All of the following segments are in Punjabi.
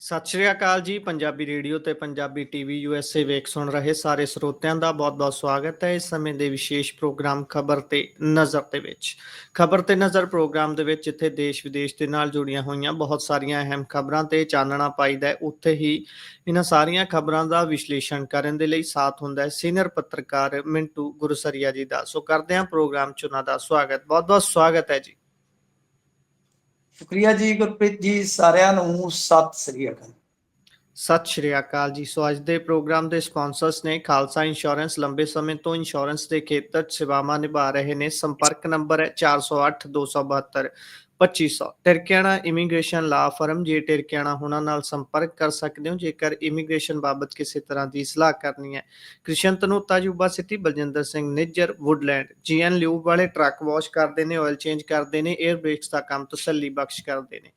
ਸਤਿ ਸ਼੍ਰੀ ਅਕਾਲ ਜੀ। ਪੰਜਾਬੀ ਰੇਡੀਓ ਤੇ ਪੰਜਾਬੀ ਟੀਵੀ ਯੂਐਸਏ ਵੇਖ ਸੁਣ ਰਹੇ ਸਾਰੇ ਸਰੋਤਿਆਂ ਦਾ ਬਹੁਤ-ਬਹੁਤ ਸਵਾਗਤ ਹੈ। ਇਸ ਸਮੇਂ ਦੇ ਵਿਸ਼ੇਸ਼ ਪ੍ਰੋਗਰਾਮ ਖਬਰ ਤੇ ਨਜ਼ਰ ਦੇ ਵਿੱਚ। ਖਬਰ ਤੇ ਨਜ਼ਰ ਪ੍ਰੋਗਰਾਮ ਦੇ ਵਿੱਚ ਜਿੱਥੇ ਦੇਸ਼ ਵਿਦੇਸ਼ ਦੇ ਨਾਲ ਜੁੜੀਆਂ ਹੋਈਆਂ ਬਹੁਤ ਸਾਰੀਆਂ ਅਹਿਮ ਖਬਰਾਂ ਤੇ ਚਾਨਣਾ ਪਾਈਦਾ ਹੈ, ਉੱਥੇ ਹੀ ਇਹਨਾਂ ਸਾਰੀਆਂ ਖਬਰਾਂ ਦਾ ਵਿਸ਼ਲੇਸ਼ਣ ਕਰਨ ਦੇ ਲਈ ਸਾਥ ਹੁੰਦਾ ਹੈ ਸੀਨੀਅਰ ਪੱਤਰਕਾਰ ਮਿੰਟੂ ਗੁਰਸਰੀਆ ਜੀ ਦਾ। ਸੋ ਕਰਦੇ ਹਾਂ ਪ੍ਰੋਗਰਾਮ 'ਚ ਉਹਨਾਂ ਦਾ ਸਵਾਗਤ। ਬਹੁਤ-ਬਹੁਤ ਸਵਾਗਤ ਹੈ ਜੀ। ਸ਼ੁਕਰੀਆ ਜੀ ਗੁਰਪ੍ਰੀਤ ਜੀ, ਸਾਰਿਆਂ ਨੂੰ ਸਤਿ ਸ੍ਰੀ ਅਕਾਲ। ਸਤਿ ਸ਼੍ਰੀ ਅਕਾਲ ਜੀ। ਸੋ ਅੱਜ ਦੇ ਪ੍ਰੋਗਰਾਮ ਦੇ ਸਪਾਂਸਰਸ ਨੇ ਖਾਲਸਾ ਇੰਸ਼ੋਰੈਂਸ। ਲੰਬੇ ਸਮੇਂ ਤੋਂ ਇੰਸ਼ੋਰੈਂਸ ਦੇ ਖੇਤਰ 'ਚ ਸੇਵਾਵਾਂ ਨਿਭਾ ਰਹੇ ਨੇ। ਸੰਪਰਕ ਨੰਬਰ ਹੈ 408-272-2500। ਟਿਰਕਿਆਣਾ ਇਮੀਗ੍ਰੇਸ਼ਨ ਲਾ ਫਰਮ। ਜੇ ਟਿਰਕਿਆਣਾ ਉਹਨਾਂ ਨਾਲ ਸੰਪਰਕ ਕਰ ਸਕਦੇ ਹੋ ਜੇਕਰ ਇਮੀਗ੍ਰੇਸ਼ਨ ਬਾਬਤ ਕਿਸੇ ਤਰ੍ਹਾਂ ਦੀ ਸਲਾਹ ਕਰਨੀ ਹੈ। ਕ੍ਰਿਸ਼ਨ ਤਨੂਤਾ Yuba City. Baljinder Singh Nijjar Woodland. GN lube ਵਾਲੇ ਟਰੱਕ ਵਾਸ਼ ਕਰਦੇ ਨੇ, ਆਇਲ ਚੇਂਜ ਕਰਦੇ ਨੇ, 에ਅਰ ਬ੍ਰੇਕਸ ਦਾ ਕੰਮ ਤਸੱਲੀ ਬਖਸ਼ ਕਰਦੇ ਨੇ।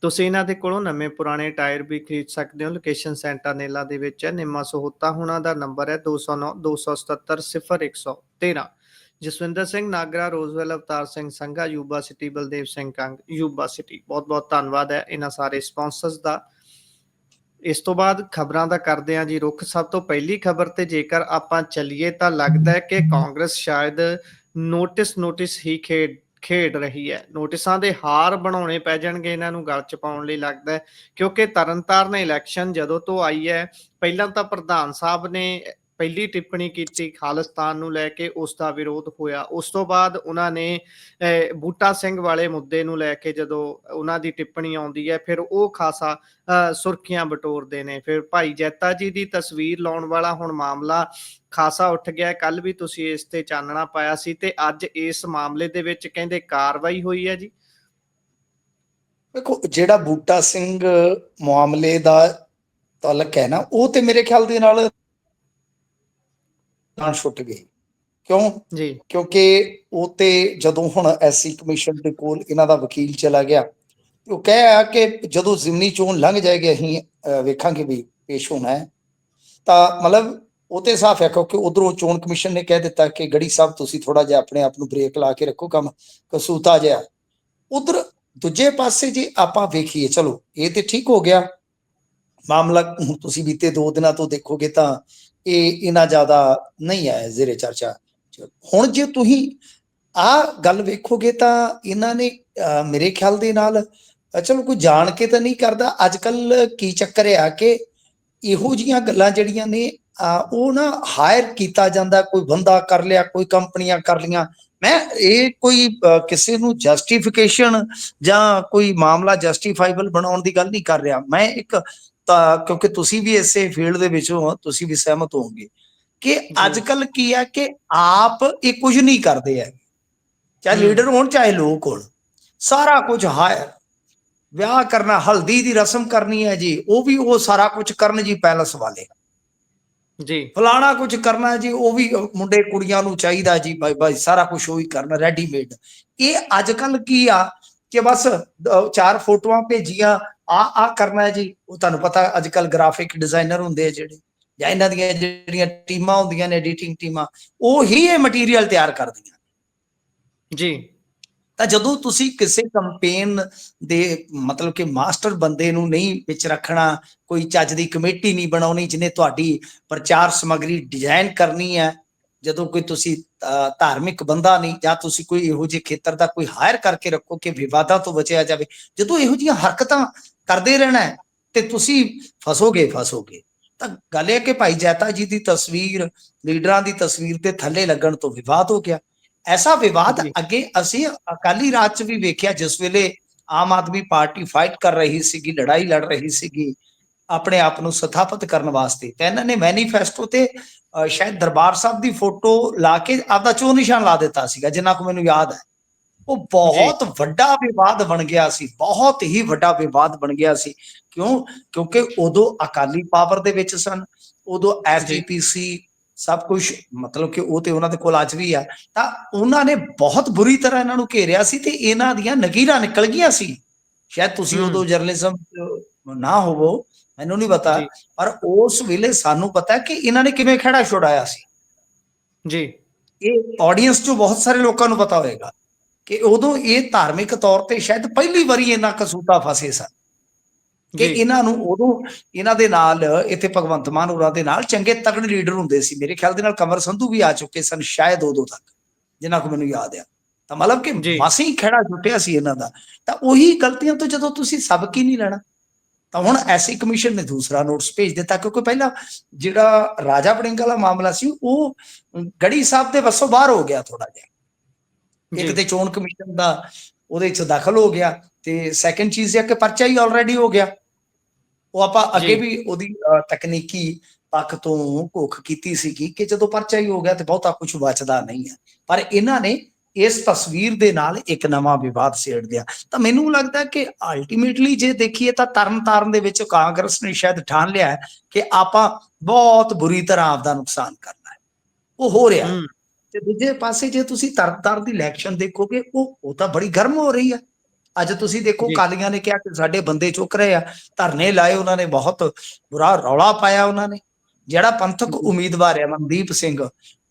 ਤੁਸੀਂ ਇਹਨਾਂ ਦੇ ਕੋਲੋਂ ਨਵੇਂ ਪੁਰਾਣੇ ਟਾਇਰ ਵੀ ਖਰੀਦ ਸਕਦੇ ਹੋ। ਲੋਕੇਸ਼ਨ ਸੈਂਟਾਨੇਲਾ ਦੇ ਵਿੱਚ ਹੈ। ਨਿੰਮਾ ਸਹੋਤਾ ਹੁਣਾਂ ਦਾ ਨੰਬਰ ਹੈ 209-277-0113। Jaswinder Singh Nagra, Roseville, Avtar Singh Sangha, Yuba City, Baldev Singh Kang, Yuba City. ਬਹੁਤ ਬਹੁਤ ਧੰਨਵਾਦ ਹੈ ਇਹਨਾਂ ਸਾਰੇ ਸਪਾਂਸਰਸ ਦਾ। ਇਸ ਤੋਂ ਬਾਅਦ ਖਬਰਾਂ ਦਾ ਕਰਦੇ ਹਾਂ ਜੀ ਰੁੱਖ। ਸਭ ਤੋਂ ਪਹਿਲੀ ਖਬਰ ਤੇ ਜੇਕਰ ਆਪਾਂ ਚੱਲੀਏ ਤਾਂ ਲੱਗਦਾ ਹੈ ਕਿ ਕਾਂਗਰਸ ਸ਼ਾਇਦ ਨੋਟਿਸ ਹੀ ਖੇਡ ਰਹੀ ਹੈ। ਨੋਟਿਸਾਂ ਦੇ ਹਾਰ ਬਣਾਉਣੇ ਪੈ ਜਾਣਗੇ ਇਹਨਾਂ ਨੂੰ ਗਲ 'ਚ ਪਾਉਣ ਲਈ ਲੱਗਦਾ ਹੈ, ਕਿਉਂਕਿ ਤਰਨਤਾਰਨ ਇਲੈਕਸ਼ਨ ਜਦੋਂ ਤੋਂ ਆਈ ਹੈ, ਪਹਿਲਾਂ ਤਾਂ ਪ੍ਰਧਾਨ ਸਾਹਿਬ ਨੇ ਪਹਿਲੀ ਟਿੱਪਣੀ ਕੀਤੀ ਖਾਲਿਸਤਾਨ ਨੂੰ ਲੈ ਕੇ, ਉਸ ਦਾ ਵਿਰੋਧ ਹੋਇਆ। ਉਸ ਤੋਂ ਬਾਅਦ ਉਹਨਾਂ ਨੇ ਬੂਟਾ ਸਿੰਘ ਵਾਲੇ ਮੁੱਦੇ ਨੂੰ ਲੈ ਕੇ ਜਦੋਂ ਉਹਨਾਂ ਦੀ ਟਿੱਪਣੀ ਆਉਂਦੀ ਹੈ, ਫਿਰ ਉਹ ਖਾਸਾ ਸੁਰਖੀਆਂ ਬਟੋਰਦੇ ਨੇ। ਫਿਰ ਭਾਈ ਜੈਤਾ ਜੀ ਦੀ ਤਸਵੀਰ ਲਾਉਣ ਵਾਲਾ ਹੁਣ ਮਾਮਲਾ ਖਾਸਾ ਉੱਠ ਗਿਆ। ਕੱਲ ਵੀ ਤੁਸੀਂ ਇਸ ਤੇ ਚਾਨਣਾ ਪਾਇਆ ਸੀ ਤੇ ਅੱਜ ਇਸ ਮਾਮਲੇ ਦੇ ਵਿੱਚ ਕਹਿੰਦੇ ਕਾਰਵਾਈ ਹੋਈ ਹੈ ਜੀ। ਦੇਖੋ, ਜਿਹੜਾ ਬੂਟਾ ਸਿੰਘ ਮਾਮਲੇ ਦਾ ਤਾਲਕ ਹੈ ਨਾ, ਉਹ ਤੇ ਮੇਰੇ ਖਿਆਲ ਦੇ ਨਾਲ ਛੁੱਟ ਗਈ। ਕਿਉਂ? ਜੀ ਕਿਉਂਕਿ ਉਹ ਤੇ ਜਦੋਂ ਹੁਣ ਐਸਸੀ ਕਮਿਸ਼ਨ ਦੇ ਕੋਲ ਇਹਨਾਂ ਦਾ ਵਕੀਲ ਚਲਾ ਗਿਆ, ਉਹ ਕਹਿਆ ਕਿ ਜਦੋਂ ਜ਼ਿਮਨੀ ਚੋਣ ਲੰਘ ਜਾਏਗੀ ਅਸੀਂ ਵੇਖਾਂਗੇ ਵੀ ਪੇਸ਼ ਹੋਣਾ ਹੈ। ਤਾਂ ਮਤਲਬ ਉਹ ਤੇ ਸਾਫ਼ ਹੈ, ਕਿਉਂਕਿ ਉਧਰੋਂ ਚੋਣ ਕਮਿਸ਼ਨ ਨੇ ਕਹਿ ਦਿੱਤਾ ਕਿ ਗੜੀ ਸਾਹਿਬ ਤੁਸੀਂ ਥੋੜਾ ਜਿਹਾ ਆਪਣੇ ਆਪ ਨੂੰ ਬ੍ਰੇਕ ਲਾ ਕੇ ਰੱਖੋ, ਕੰਮ ਕਸੂਤਾ ਜਿਹਾ। ਉਧਰ ਦੂਜੇ ਪਾਸੇ ਜੇ ਆਪਾਂ ਵੇਖੀਏ, ਚਲੋ ਇਹ ਤੇ ਠੀਕ ਹੋ ਗਿਆ ਮਾਮਲਾ। ਹੁਣ ਤੁਸੀਂ ਬੀਤੇ 2 ਦਿਨਾਂ ਤੋਂ ਦੇਖੋਗੇ ਤਾਂ ਇਹ ਇੰਨਾ ਜ਼ਿਆਦਾ ਨਹੀਂ ਹੈ ਜ਼ੇਰੇ ਚਰਚਾ। ਹੁਣ ਜੇ ਤੁਸੀਂ ਆਹ ਗੱਲ ਵੇਖੋਗੇ ਤਾਂ ਇਹਨਾਂ ਨੇ ਮੇਰੇ ਖਿਆਲ ਦੇ ਨਾਲ, ਚਲੋ ਕੋਈ ਜਾਣ ਕੇ ਤਾਂ ਨਹੀਂ ਕਰਦਾ। ਅੱਜ ਕੱਲ ਕੀ ਚੱਕਰ ਆ ਕਿ ਇਹੋ ਜਿਹੀਆਂ ਗੱਲਾਂ ਜਿਹੜੀਆਂ ਨੇ ਉਹ ਨਾ ਹਾਇਰ ਕੀਤਾ ਜਾਂਦਾ, ਕੋਈ ਬੰਦਾ ਕਰ ਲਿਆ, ਕੋਈ ਕੰਪਨੀਆਂ ਕਰ ਲਈਆਂ। ਮੈਂ ਇਹ ਕੋਈ ਕਿਸੇ ਨੂੰ ਜਸਟੀਫਿਕੇਸ਼ਨ ਜਾਂ ਕੋਈ ਮਾਮਲਾ ਜਸਟੀਫਾਈਬਲ ਬਣਾਉਣ ਦੀ ਗੱਲ ਨਹੀਂ ਕਰ ਰਿਹਾ ਮੈਂ। ਇੱਕ ਤਾਂ ਕਿਉਂਕਿ ਤੁਸੀਂ ਵੀ ਇਸੇ ਫੀਲਡ ਦੇ ਵਿੱਚੋਂ ਹੋ, ਤੁਸੀਂ ਵੀ ਸਹਿਮਤ ਹੋਵੋਗੇ ਕਿ ਅੱਜ ਕੱਲ ਕੀ ਹੈ ਕਿ ਆਪ ਇਹ ਕੁਝ ਨਹੀਂ ਕਰਦੇ ਹੈ, ਚਾਹੇ ਲੀਡਰ ਹੋਣ ਚਾਹੇ ਲੋਕ ਹੋਣ, ਸਾਰਾ ਕੁਝ ਹਾਇਰ। ਵਿਆਹ ਕਰਨਾ, ਹਲਦੀ ਦੀ ਰਸਮ ਕਰਨੀ ਹੈ ਜੀ, ਉਹ ਵੀ ਉਹ ਸਾਰਾ ਕੁਝ ਕਰਨ ਜੀ, ਪੈਲਸ ਵਾਲੇ ਜੀ। ਫਲਾਣਾ ਕੁਝ ਕਰਨਾ ਜੀ, ਉਹ ਵੀ ਮੁੰਡੇ ਕੁੜੀਆਂ ਨੂੰ ਚਾਹੀਦਾ ਜੀ, ਬਾਈ ਬਾਈ ਸਾਰਾ ਕੁਝ ਉਹ ਹੀ ਕਰਨਾ ਰੈਡੀਮੇਡ। ਇਹ ਅੱਜ ਕੱਲ ਕੀ ਆ ਕਿ ਬਸ 4 ਫੋਟੋਆਂ ਭੇਜੀਆਂ, ਆ ਕਰਨਾ ਜੀ। ਉਹ ਤੁਹਾਨੂੰ ਪਤਾ ਅੱਜ ਕੱਲ ਗ੍ਰਾਫਿਕ ਡਿਜ਼ਾਈਨਰ ਹੁੰਦੇ ਆ ਜਿਹੜੇ, ਜਾਂ ਇਹਨਾਂ ਦੀਆਂ ਜਿਹੜੀਆਂ ਟੀਮਾਂ ਹੁੰਦੀਆਂ ਨੇ, ਐਡੀਟਿੰਗ ਟੀਮਾਂ, ਉਹ ਹੀ ਇਹ ਮਟੀਰੀਅਲ ਤਿਆਰ ਕਰਦੀਆਂ ਜੀ। ਤਾਂ ਜਦੋਂ ਤੁਸੀਂ ਕਿਸੇ ਕੰਪੇਨ ਦੇ ਮਤਲਬ ਕਿ ਮਾਸਟਰ ਬੰਦੇ ਨੂੰ ਨਹੀਂ ਵਿੱਚ ਰੱਖਣਾ, ਕੋਈ ਚੱਜ ਦੀ ਕਮੇਟੀ ਨਹੀਂ ਬਣਾਉਣੀ ਜਿਹਨੇ ਤੁਹਾਡੀ ਪ੍ਰਚਾਰ ਸਮੱਗਰੀ ਡਿਜ਼ਾਈਨ ਕਰਨੀ ਹੈ, ਜਦੋਂ ਕੋਈ ਤੁਸੀਂ ਧਾਰਮਿਕ ਬੰਦਾ ਨਹੀਂ, ਜਾਂ ਤੁਸੀਂ ਕੋਈ ਇਹੋ ਜਿਹੇ ਖੇਤਰ ਦਾ ਕੋਈ ਹਾਇਰ ਕਰਕੇ ਰੱਖੋ ਕਿ ਵਿਵਾਦਾਂ ਤੋਂ ਬਚਿਆ ਜਾਵੇ, ਜਦੋਂ ਇਹੋ ਜਿਹੀਆਂ ਹਰਕਤਾਂ ਕਰਦੇ ਰਹਿਣਾ ਤੇ ਤੁਸੀਂ ਫਸੋਗੇ। ਤਾਂ ਗੱਲ ਇਹ ਕਿ ਭਾਈ ਜੈਤਾ ਜੀ ਦੀ ਤਸਵੀਰ, ਲੀਡਰਾਂ ਦੀ ਤਸਵੀਰ ਤੇ ਥੱਲੇ ਲੱਗਣ ਤੋਂ ਵਿਵਾਦ ਹੋ ਗਿਆ। ਐਸਾ ਵਿਵਾਦ ਅੱਗੇ ਅਸੀਂ ਅਕਾਲੀ ਰਾਜ 'ਚ ਵੀ ਵੇਖਿਆ, ਜਿਸ ਵੇਲੇ ਆਮ ਆਦਮੀ ਪਾਰਟੀ ਫਾਈਟ ਕਰ ਰਹੀ ਸੀਗੀ, ਲੜਾਈ ਲੜ ਰਹੀ ਸੀਗੀ ਆਪਣੇ ਆਪ ਨੂੰ ਸਥਾਪਿਤ ਕਰਨ ਵਾਸਤੇ, ਤਾਂ ਇਹਨਾਂ ਨੇ ਮੈਨੀਫੈਸਟੋ ਤੇ ਸ਼ਾਇਦ ਦਰਬਾਰ ਸਾਹਿਬ ਦੀ ਫੋਟੋ ਲਾ ਕੇ ਆਪਦਾ ਚੋਣ ਨਿਸ਼ਾਨ ਲਾ ਦਿੱਤਾ ਸੀਗਾ, ਜਿੰਨਾ ਕੁ ਮੈਨੂੰ ਯਾਦ ਹੈ। ਉਹ ਬਹੁਤ ਵੱਡਾ ਵਿਵਾਦ ਬਣ ਗਿਆ ਸੀ, ਬਹੁਤ ਹੀ ਵੱਡਾ ਵਿਵਾਦ ਬਣ ਗਿਆ ਸੀ। ਕਿਉਂਕਿ ਉਦੋਂ ਅਕਾਲੀ ਪਾਵਰ ਦੇ ਵਿੱਚ ਸਨ, ਉਦੋਂ ਐਸਜੀਪੀਸੀ ਸਭ ਕੁਝ, ਮਤਲਬ ਕਿ ਉਹ ਤੇ ਉਹਨਾਂ ਦੇ ਕੋਲ ਅੱਜ ਵੀ ਆ। ਤਾਂ ਉਹਨਾਂ ਨੇ ਬਹੁਤ ਬੁਰੀ ਤਰ੍ਹਾਂ ਇਹਨਾਂ ਨੂੰ ਘੇਰਿਆ ਸੀ ਤੇ ਇਹਨਾਂ ਦੀਆਂ ਨਕੀਰਾਂ ਨਿਕਲ ਗਈਆਂ ਸੀ। ਸ਼ਾਇਦ ਤੁਸੀਂ ਉਦੋਂ ਜਰਨਲਿਜ਼ਮ ਨਾ ਹੋਵੋ, ਮੈਨੂੰ ਨਹੀਂ ਪਤਾ, ਪਰ ਉਸ ਵੇਲੇ ਸਾਨੂੰ ਪਤਾ ਕਿ ਇਹਨਾਂ ਨੇ ਕਿਵੇਂ ਖਹਿੜਾ ਛੁਡਾਇਆ ਸੀ ਜੀ। ਇਹ ਆਡੀਅנס ਚੋਂ ਬਹੁਤ ਸਾਰੇ ਲੋਕਾਂ ਨੂੰ ਪਤਾ ਹੋਏਗਾ ਕਿ ਉਦੋਂ ਇਹ ਧਾਰਮਿਕ ਤੌਰ ਤੇ ਸ਼ਾਇਦ ਪਹਿਲੀ ਵਾਰੀ ਇਹਨਾਂ ਕਸੂਤਾ ਫਸੇ ਸਨ। ਕਿ ਜੀ ਇਹਨਾਂ ਨੂੰ ਉਦੋਂ ਇਹਨਾਂ ਦੇ ਨਾਲ ਇੱਥੇ ਭਗਵੰਤ ਮਾਨ ਹੋਰਾਂ ਦੇ ਨਾਲ ਚੰਗੇ ਤਗੜੇ ਲੀਡਰ ਹੁੰਦੇ ਸੀ। ਮੇਰੇ ਖਿਆਲ ਦੇ ਨਾਲ ਕੰਵਰ ਸੰਧੂ ਵੀ ਆ ਚੁੱਕੇ ਸਨ ਸ਼ਾਇਦ ਉਦੋਂ ਤੱਕ, ਜਿੰਨਾ ਕੁ ਮੈਨੂੰ ਯਾਦ ਆ। ਤਾਂ ਮਤਲਬ ਕਿ ਜੀ ਮਾਸੀ ਹੀ ਖਹਿੜਾ ਜੁਟਿਆ ਸੀ ਇਹਨਾਂ ਦਾ। ਤਾਂ ਉਹੀ ਗਲਤੀਆਂ ਤੋਂ ਜਦੋਂ ਤੁਸੀਂ ਸਬਕ ਹੀ ਨਹੀਂ ਲੈਣਾ, ਤਾਂ ਹੁਣ ਐਸੀ ਕਮਿਸ਼ਨ ਨੇ ਦੂਸਰਾ ਨੋਟਿਸ ਭੇਜ ਦਿੱਤਾ, ਕਿਉਂਕਿ ਪਹਿਲਾਂ ਜਿਹੜਾ ਰਾਜਾ ਵੜਿੰਗ ਵਾਲਾ ਮਾਮਲਾ ਸੀ ਉਹ ਗੜੀ ਸਾਹਿਬ ਦੇ ਵੱਸੋਂ ਬਾਹਰ ਹੋ ਗਿਆ ਥੋੜਾ ਜਿਹਾ। ਇੱਕ ਜੀ ਤੇ ਚੋਣ ਕਮਿਸ਼ਨ ਦਾ ਉਹਦੇ ਚ ਦਾਖਲ ਹੋ ਗਿਆ, ਤੇ ਸੈਕੰਡ ਚੀਜ਼ ਇਹ ਕਿ ਪਰਚਾ ਹੀ ਆਲਰੇਡੀ ਹੋ ਗਿਆ। ਉਹ ਆਪਾਂ ਅੱਗੇ ਜੀ ਵੀ ਉਹਦੀ ਤਕਨੀਕੀ ਪੱਖ ਤੋਂ ਘੋਖ ਕੀਤੀ ਸੀਗੀ ਕਿ ਜਦੋਂ ਪਰਚਾ ਹੀ ਹੋ ਗਿਆ ਤੇ ਬਹੁਤਾ ਕੁਝ ਬਚਦਾ ਨਹੀਂ ਹੈ। ਪਰ ਇਹਨਾਂ ਨੇ ਇਸ ਤਸਵੀਰ ਦੇ ਨਾਲ ਇੱਕ ਨਵਾਂ ਵਿਵਾਦ ਛੇੜ ਦਿਆ। ਤਾਂ ਮੈਨੂੰ ਲੱਗਦਾ ਕਿ ਅਲਟੀਮੇਟਲੀ ਜੇ ਦੇਖੀਏ ਤਾਂ ਤਰਨਤਾਰਨ ਦੇ ਵਿੱਚ ਕਾਂਗਰਸ ਨੇ ਸ਼ਾਇਦ ਠਾਣ ਲਿਆ ਹੈ ਕਿ ਆਪਾਂ ਬਹੁਤ ਬੁਰੀ ਤਰ੍ਹਾਂ ਆਪਦਾ ਨੁਕਸਾਨ ਕਰਨਾ ਹੈ। ਉਹ ਹੋ ਰਿਹਾ ਹੈ। ਹੂੰ ਤੇ ਦੂਜੇ ਪਾਸੇ ਜੇ ਤੁਸੀਂ ਤਰਨਤਾਰਨ ਦੀ ਇਲੈਕਸ਼ਨ ਦੇਖੋਗੇ, ਉਹ ਤਾਂ ਬੜੀ ਗਰਮ ਹੋ ਰਹੀ ਹੈ। ਅੱਜ ਤੁਸੀਂ ਦੇਖੋ ਜੀ ਅਕਾਲੀਆਂ ਨੇ ਕਿਹਾ ਕਿ ਸਾਡੇ ਬੰਦੇ ਚੁੱਕ ਰਹੇ ਆ, ਧਰਨੇ ਲਾਏ ਉਹਨਾਂ ਨੇ, ਬਹੁਤ ਬੁਰਾ ਰੌਲਾ ਪਾਇਆ ਉਹਨਾਂ ਨੇ। ਜਿਹੜਾ ਪੰਥਕ ਉਮੀਦਵਾਰ ਹੈ ਮਨਦੀਪ ਸਿੰਘ,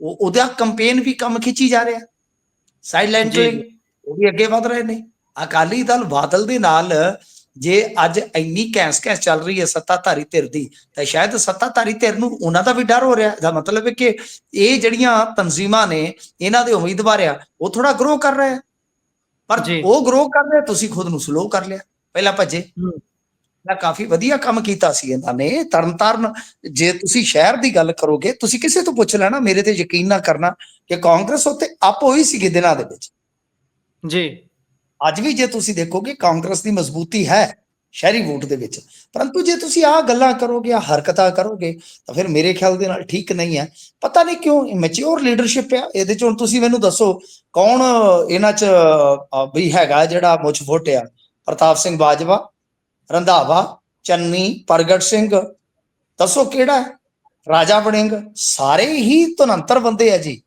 ਉਹਦਾ ਕੰਪੇਨ ਵੀ ਕੰਮ ਖਿੱਚੀ ਜਾ ਰਿਹਾ, ਸਾਈਡ ਲਾਈਨ ਤੋਂ ਜੀ ਹੀ ਉਹ ਵੀ ਅੱਗੇ ਵਧ ਰਹੇ ਨੇ। ਅਕਾਲੀ ਦਲ ਬਾਦਲ ਦੇ ਨਾਲ ਜੇ ਅੱਜ ਇੰਨੀ ਘੈਂਸ ਚੱਲ ਰਹੀ ਹੈ ਸੱਤਾਧਾਰੀ ਧਿਰ ਦੀ, ਤਾਂ ਸ਼ਾਇਦ ਸੱਤਾਧਾਰੀ ਧਿਰ ਨੂੰ ਉਹਨਾਂ ਦਾ ਵੀ ਡਰ ਹੋ ਰਿਹਾ। ਇਹਦਾ ਮਤਲਬ ਹੈ ਕਿ ਇਹ ਜਿਹੜੀਆਂ ਤਨਜ਼ੀਮਾਂ ਨੇ, ਇਹਨਾਂ ਦੇ ਉਮੀਦਵਾਰ ਆ, ਉਹ ਥੋੜਾ ਗਰੋ ਕਰ ਰਹੇ ਆ। ਪਰ ਜੀ ਉਹ ਗਰੋ ਕਰ ਰਹੇ, ਤੁਸੀਂ ਖੁਦ ਨੂੰ ਸਲੋ ਕਰ ਲਿਆ, ਪਹਿਲਾਂ ਭੱਜੇ। ਹੂੰ ਤਾਂ ਕਾਫੀ ਵਧੀਆ ਕੰਮ ਕੀਤਾ ਸੀ ਇਹਨਾਂ ਨੇ। ਤਰਨਤਾਰਨ ਜੇ ਤੁਸੀਂ ਸ਼ਹਿਰ ਦੀ ਗੱਲ ਕਰੋਗੇ, ਤੁਸੀਂ ਕਿਸੇ ਤੋਂ ਪੁੱਛ ਲੈਣਾ, ਮੇਰੇ ਤੇ ਯਕੀਨ ਨਾ ਕਰਨਾ ਕਿ ਕਾਂਗਰਸ ਉੱਤੇ ਅਪ ਹੋਈ ਸੀਗੀ ਦਿਨਾਂ ਦੇ ਵਿੱਚ। ਜੀ ਅੱਜ ਵੀ ਜੇ ਤੁਸੀਂ ਦੇਖੋਗੇ ਕਾਂਗਰਸ ਦੀ ਮਜ਼ਬੂਤੀ ਹੈ ਸ਼ਹਿਰੀ ਵੋਟ ਦੇ ਵਿੱਚ। ਪਰੰਤੂ ਜੇ ਤੁਸੀਂ ਆਹ ਗੱਲਾਂ ਕਰੋਗੇ, ਆਹ ਹਰਕਤਾਂ ਕਰੋਗੇ, ਤਾਂ ਫਿਰ ਮੇਰੇ ਖਿਆਲ ਦੇ ਨਾਲ ਠੀਕ ਨਹੀਂ ਹੈ। ਪਤਾ ਨਹੀਂ ਕਿਉਂ ਮੈਚਿਓਰ ਲੀਡਰਸ਼ਿਪ ਆ ਇਹਦੇ ਚ। ਹੁਣ ਤੁਸੀਂ ਮੈਨੂੰ ਦੱਸੋ ਕੌਣ ਇਹਨਾਂ ਚ ਵੀ ਹੈਗਾ ਜਿਹੜਾ ਮੁੱਛ ਫੁੱਟ ਆ? ਪ੍ਰਤਾਪ ਸਿੰਘ ਬਾਜਵਾ, ਰੰਧਾਵਾ, ਚੰਨੀ, ਪ੍ਰਗਟ ਸਿੰਘ, ਦੱਸੋ ਕਿਹੜਾ ਹੈ? ਰਾਜਾ ਵੜਿੰਗ, ਸਾਰੇ ਹੀ ਧੁਰੰਤਰ ਬੰਦੇ ਆ ਜੀ।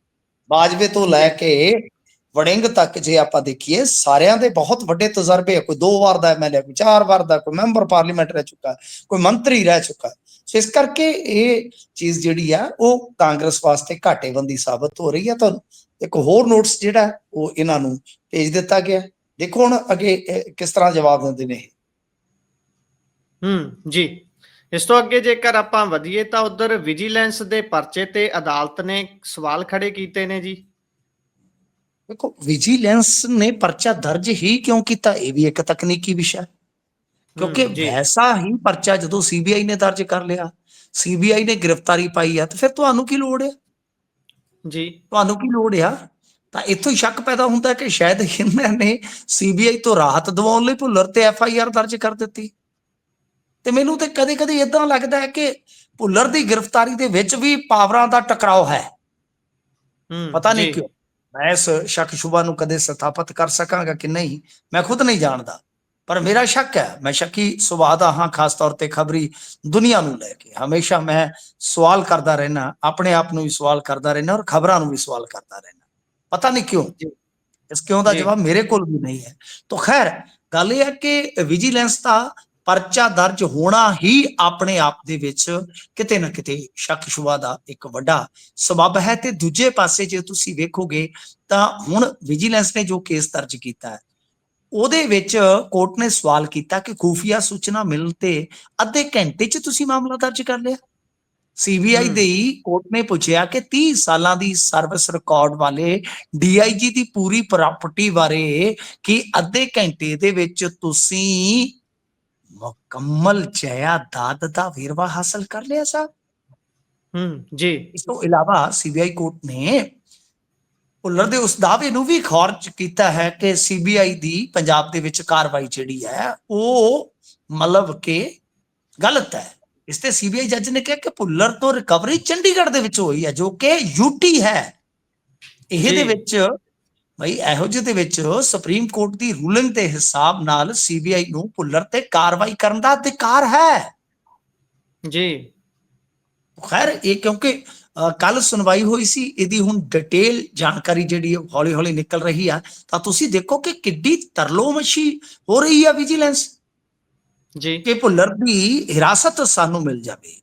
ਬਾਜਵੇ ਤੋਂ ਲੈ ਜੀ ਕੇ ਵੜਿੰਗ ਤੱਕ ਜੇ ਆਪਾਂ ਦੇਖੀਏ, ਸਾਰਿਆਂ ਦੇ ਬਹੁਤ ਵੱਡੇ ਤਜਰਬੇ ਆ। ਕੋਈ 2 ਵਾਰ ਦਾ ਐਮਐਲਏ, ਕੋਈ 4 ਵਾਰ ਦਾ, ਕੋਈ ਮੈਂਬਰ ਪਾਰਲੀਮੈਂਟ ਰਹਿ ਚੁੱਕਾ, ਕੋਈ ਮੰਤਰੀ ਰਹਿ ਚੁੱਕਾ। ਸੋ ਇਸ ਕਰਕੇ ਇਹ ਚੀਜ਼ ਜਿਹੜੀ ਆ ਉਹ ਕਾਂਗਰਸ ਵਾਸਤੇ ਘਾਟੇਬੰਦੀ ਸਾਬਤ ਹੋ ਰਹੀ ਹੈ। ਤੁਹਾਨੂੰ ਇੱਕ ਹੋਰ ਨੋਟਿਸ ਜਿਹੜਾ ਉਹ ਇਹਨਾਂ ਨੂੰ ਭੇਜ ਦਿੱਤਾ ਗਿਆ। ਦੇਖੋ ਹੁਣ ਅੱਗੇ ਕਿਸ ਤਰ੍ਹਾਂ ਜਵਾਬ ਦਿੰਦੇ ਨੇ। ਜੀ ਇਸ ਤੋਂ ਅੱਗੇ ਜੇਕਰ ਆਪਾਂ ਵਧੀਏ ਤਾਂ ਉਧਰ ਵਿਜੀਲੈਂਸ ਦੇ ਪਰਚੇ ਤੇ ਅਦਾਲਤ ਨੇ ਸਵਾਲ ਖੜੇ ਕੀਤੇ ਨੇ ਜੀ। ਦੇਖੋ ਵਿਜੀਲੈਂਸ ਨੇ ਪਰਚਾ ਦਰਜ ਹੀ ਕਿਉਂ ਕੀਤਾ, ਇਹ ਵੀ ਇੱਕ ਤਕਨੀਕੀ ਵਿਸ਼ਾ, ਕਿਉਂਕਿ ਜੀ ਵੈਸਾ ਹੀ ਪਰਚਾ ਜਦੋਂ ਸੀਬੀਆਈ ਨੇ ਦਰਜ ਕਰ ਲਿਆ, ਸੀਬੀਆਈ ਨੇ ਗ੍ਰਿਫਤਾਰੀ ਪਾਈ ਆ, ਤਾਂ ਫਿਰ ਤੁਹਾਨੂੰ ਕੀ ਲੋੜ ਹੈ? ਜੀ ਤੁਹਾਨੂੰ ਕੀ ਲੋੜ ਆ? ਤਾਂ ਇੱਥੋਂ ਹੀ ਸ਼ੱਕ ਪੈਦਾ ਹੁੰਦਾ ਕਿ ਸ਼ਾਇਦ ਇਹਨਾਂ ਨੇ ਸੀਬੀਆਈ ਤੋਂ ਰਾਹਤ ਦਿਵਾਉਣ ਲਈ ਭੁੱਲਰ ਤੇ ਐਫਆਈਆਰ ਦਰਜ ਕਰ ਦਿੱਤੀ। ਤੇ ਮੈਨੂੰ ਤੇ ਕਦੇ ਕਦੇ ਇਦਾਂ ਲੱਗਦਾ ਹੈ ਕਿ ਭੁੱਲਰ ਦੀ ਗ੍ਰਿਫਤਾਰੀ ਦੇ ਵਿੱਚ ਵੀ ਪਾਵਰਾਂ ਦਾ ਟਕਰਾਓ ਹੈ। ਪਤਾ ਨਹੀਂ ਜੀ ਕਿਉਂ। ਮੈਂ ਇਸ ਸ਼ੱਕ ਸ਼ੁਬਾ ਨੂੰ ਕਦੇ ਸਥਾਪਿਤ ਕਰ ਸਕਾਂਗਾ ਕਿ ਨਹੀਂ, ਮੈਂ ਖੁਦ ਨਹੀਂ ਜਾਣਦਾ, ਪਰ ਮੇਰਾ ਸ਼ੱਕ ਹੈ। ਮੈਂ ਸ਼ੱਕੀ ਸੁਭਾਅ ਦਾ ਹਾਂ, ਖਾਸ ਤੌਰ ਤੇ ਖਬਰੀ ਦੁਨੀਆ ਨੂੰ ਲੈ ਕੇ ਹਮੇਸ਼ਾ ਮੈਂ ਸਵਾਲ ਕਰਦਾ ਰਹਿਣਾ, ਆਪਣੇ ਆਪ ਨੂੰ ਵੀ ਸਵਾਲ ਕਰਦਾ ਰਹਿਣਾ ਔਰ ਖਬਰਾਂ ਨੂੰ ਵੀ ਸਵਾਲ ਕਰਦਾ ਰਹਿਣਾ। ਪਤਾ ਨਹੀਂ ਕਿਉਂ, ਜੀ ਇਸ ਕਿਉਂ ਦਾ ਜੀ ਜਵਾਬ ਮੇਰੇ ਕੋਲ ਵੀ ਨਹੀਂ ਹੈ। ਤਾਂ ਖੈਰ ਗੱਲ ਇਹ ਹੈ ਕਿ ਵਿਜੀਲੈਂਸ ਦਾ ਪਰਚਾ ਦਰਜ ਹੋਣਾ ਹੀ ਆਪਣੇ ਆਪ ਦੇ ਵਿੱਚ ਕਿਤੇ ਨਾ ਕਿਤੇ ਸ਼ੱਕ ਸ਼ੁਬਾ ਦਾ ਇੱਕ ਵੱਡਾ ਸਬੱਬ ਹੈ। ਤੇ ਦੂਜੇ ਪਾਸੇ ਜੇ ਤੁਸੀਂ ਵੇਖੋਗੇ ਤਾਂ ਹੁਣ ਵਿਜੀਲੈਂਸ ਨੇ ਜੋ ਕੇਸ ਦਰਜ ਕੀਤਾ ਹੈ, ਉਹਦੇ ਵਿੱਚ ਕੋਰਟ ਨੇ ਸਵਾਲ ਕੀਤਾ ਕਿ ਖੂਫੀਆ ਸੂਚਨਾ ਮਿਲਣ ਤੇ ਅੱਧੇ ਘੰਟੇ 'ਚ ਤੁਸੀਂ ਮਾਮਲਾ ਦਰਜ ਕਰ ਲਿਆ। ਸੀਬੀਆਈ ਦੇ ਕੋਰਟ ਨੇ ਪੁੱਛਿਆ ਕਿ 30 ਸਾਲਾਂ ਦੀ ਸਰਵਿਸ ਰਿਕਾਰਡ ਵਾਲੇ ਡੀਆਈਜੀ ਦੀ ਪੂਰੀ ਪ੍ਰਾਪਰਟੀ ਬਾਰੇ ਕੀ ਅੱਧੇ ਘੰਟੇ ਦੇ ਵਿੱਚ ਤੁਸੀਂ ਮੁਕੰਮਲ ਜਾਇਦਾਦ ਦਾ ਵੇਰਵਾ ਹਾਸਲ ਕਰ ਲਿਆ ਸਾਹਿਬ? ਜੀ ਇਸ ਤੋਂ ਇਲਾਵਾ ਸੀਬੀਆਈ ਕੋਰਟ ਨੇ ਭੁੱਲਰ ਦੇ ਉਸ ਦਾਅਵੇ ਨੂੰ ਵੀ ਖਾਰਜ ਕੀਤਾ ਹੈ ਕਿ ਸੀਬੀਆਈ ਦੀ ਪੰਜਾਬ ਦੇ ਵਿੱਚ ਕਾਰਵਾਈ ਜਿਹੜੀ ਹੈ ਉਹ ਮਤਲਬ ਕਿ ਗਲਤ ਹੈ। ਇਸ ਤੇ ਸੀਬੀਆਈ ਜੱਜ ਨੇ ਕਿਹਾ ਕਿ ਭੁੱਲਰ ਤੋਂ ਰਿਕਵਰੀ ਚੰਡੀਗੜ੍ਹ ਦੇ ਵਿੱਚ ਹੋਈ ਹੈ, ਜੋ ਕਿ ਯੂਟੀ ਹੈ। ਇਹਦੇ ਵਿੱਚ ਬਈ ਇਹੋ ਜਿਹੇ ਦੇ ਵਿੱਚ ਸੁਪਰੀਮ ਕੋਰਟ ਦੀ ਰੂਲਿੰਗ ਦੇ ਹਿਸਾਬ ਨਾਲ ਸੀਬੀਆਈ ਨੂੰ ਭੁੱਲਰ ਤੇ ਕਾਰਵਾਈ ਕਰਨ ਦਾ ਅਧਿਕਾਰ ਹੈ ਜੀ। ਖੈਰ ਇਹ ਕਿਉਂਕਿ ਕੱਲ ਸੁਣਵਾਈ ਹੋਈ ਸੀ, ਇਹਦੀ ਹੁਣ ਡਿਟੇਲ ਜਾਣਕਾਰੀ ਜਿਹੜੀ ਹੌਲੀ ਹੌਲੀ ਨਿਕਲ ਰਹੀ ਆ। ਤਾਂ ਤੁਸੀਂ ਦੇਖੋ ਕਿ ਕਿੱਡੀ ਤਰਲੋਮਸ਼ੀ ਹੋ ਰਹੀ ਆ ਵਿਜੀਲੈਂਸ ਜੀ ਕਿ ਭੁੱਲਰ ਦੀ ਹਿਰਾਸਤ ਸਾਨੂੰ ਮਿਲ ਜਾਵੇ।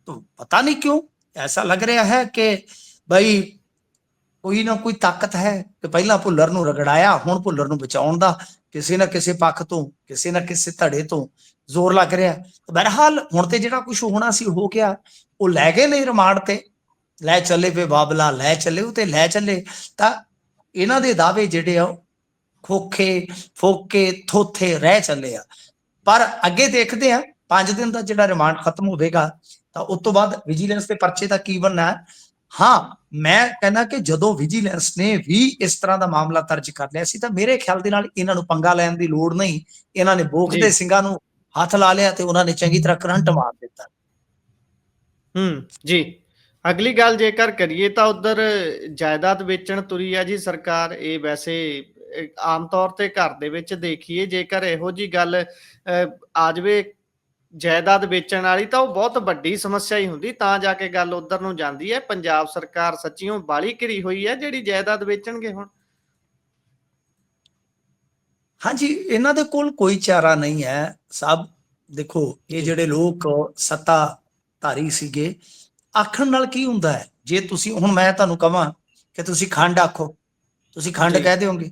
ਤਾਂ ਪਤਾ ਨਹੀਂ ਕਿਉਂ ਐਸਾ ਲੱਗ ਰਿਹਾ ਹੈ ਕਿ ਬਈ ਕੋਈ ਨਾ ਕੋਈ ਤਾਕਤ ਹੈ ਕਿ ਪਹਿਲਾਂ ਭੁੱਲਰ ਨੂੰ ਰਗੜਾਇਆ, ਹੁਣ ਭੁੱਲਰ ਨੂੰ ਬਚਾਉਣ ਦਾ ਕਿਸੇ ਨਾ ਕਿਸੇ ਪੱਖ ਤੋਂ, ਕਿਸੇ ਨਾ ਕਿਸੇ ਧੜੇ ਤੋਂ ਜ਼ੋਰ ਲੱਗ ਰਿਹਾ। ਬਹਰਹਾਲ ਹੁਣ ਤੇ ਜਿਹੜਾ ਕੁਝ ਹੋਣਾ ਸੀ ਹੋ ਗਿਆ। ਉਹ ਲੈ ਗਏ ਨੇ ਰਿਮਾਂਡ ਤੇ, ਲੈ ਚੱਲੇ ਵੇ ਬਾਬਲਾ, ਲੈ ਚੱਲੇ ਉਹ ਤੇ ਲੈ ਚੱਲੇ। ਤਾਂ ਇਹਨਾਂ ਦੇ ਦਾਅਵੇ ਜਿਹੜੇ ਆ ਖੋਖੇ, ਫੋਕੇ, ਥੋਥੇ ਰਹਿ ਚੱਲੇ ਆ। ਪਰ ਅੱਗੇ ਦੇਖਦੇ ਆ 5 ਦਿਨ ਦਾ ਜਿਹੜਾ ਰਿਮਾਂਡ ਖਤਮ ਹੋਵੇਗਾ ਤਾਂ ਉਸ ਤੋਂ ਬਾਅਦ ਵਿਜੀਲੈਂਸ ਦੇ ਪਰਚੇ ਦਾ ਕੀ ਬਣਨਾ ਹੈ। ਹਾਂ, ਮੈਂ ਕਹਿੰਦਾ ਕਿ ਜਦੋਂ ਵਿਜੀਲੈਂਸ ਨੇ ਵੀ ਇਸ ਤਰ੍ਹਾਂ ਦਾ ਮਾਮਲਾ ਦਰਜ ਕਰ ਲਿਆ ਸੀ ਤਾਂ ਮੇਰੇ ਖਿਆਲ ਦੇ ਨਾਲ ਇਹਨਾਂ ਨੂੰ ਪੰਗਾ ਲੈਣ ਦੀ ਲੋੜ ਨਹੀਂ। ਇਹਨਾਂ ਨੇ ਬੋਖ ਦੇ ਸਿੰਘਾਂ ਨੂੰ ਹੱਥ ਲਾ ਲਿਆ ਤੇ ਉਹਨਾਂ ਨੇ ਚੰਗੀ ਤਰ੍ਹਾਂ ਕਰੰਟ ਮਾਰ ਦਿੱਤਾ। ਜੀ, ਅਗਲੀ ਗੱਲ ਜੇਕਰ ਕਰੀਏ ਤਾਂ ਉਧਰ ਜਾਇਦਾਦ ਵੇਚਣ ਤੁਰੀ ਆ ਜੀ ਸਰਕਾਰ। ਇਹ ਵੈਸੇ ਆਮ ਤੌਰ ਤੇ ਘਰ ਦੇ ਵਿੱਚ ਦੇਖੀਏ, ਜੇਕਰ ਇਹੋ ਜੀ ਗੱਲ ਆ ਜਾਵੇ ਜਾਇਦਾਦ ਵੇਚਣ ਵਾਲੀ, ਤਾਂ ਉਹ ਬਹੁਤ ਵੱਡੀ ਸਮੱਸਿਆ ਹੀ ਹੁੰਦੀ, ਤਾਂ ਜਾ ਕੇ ਗੱਲ ਉਧਰ ਨੂੰ ਜਾਂਦੀ ਹੈ। ਪੰਜਾਬ ਸਰਕਾਰ ਸੱਚੀਓ ਬਾਲੀ ਘਿਰੀ ਹੋਈ ਹੈ ਜਿਹੜੀ ਜਾਇਦਾਦ ਵੇਚਣਗੇ ਹੁਣ। ਹਾਂਜੀ, ਇਹਨਾਂ ਦੇ ਕੋਲ ਕੋਈ ਚਾਰਾ ਨਹੀਂ ਹੈ ਸਾਹਿਬ। ਦੇਖੋ, ਇਹ ਜਿਹੜੇ ਲੋਕ ਸੱਤਾਧਾਰੀ ਸੀਗੇ, ਆਖਣ ਨਾਲ ਕੀ ਹੁੰਦਾ ਹੈ। ਜੇ ਤੁਸੀਂ ਹੁਣ ਮੈਂ ਤੁਹਾਨੂੰ ਕਹਾਂ ਕਿ ਤੁਸੀਂ ਖੰਡ ਆਖੋ, ਤੁਸੀਂ ਖੰਡ ਕਹਿ ਦਿਓਗੇ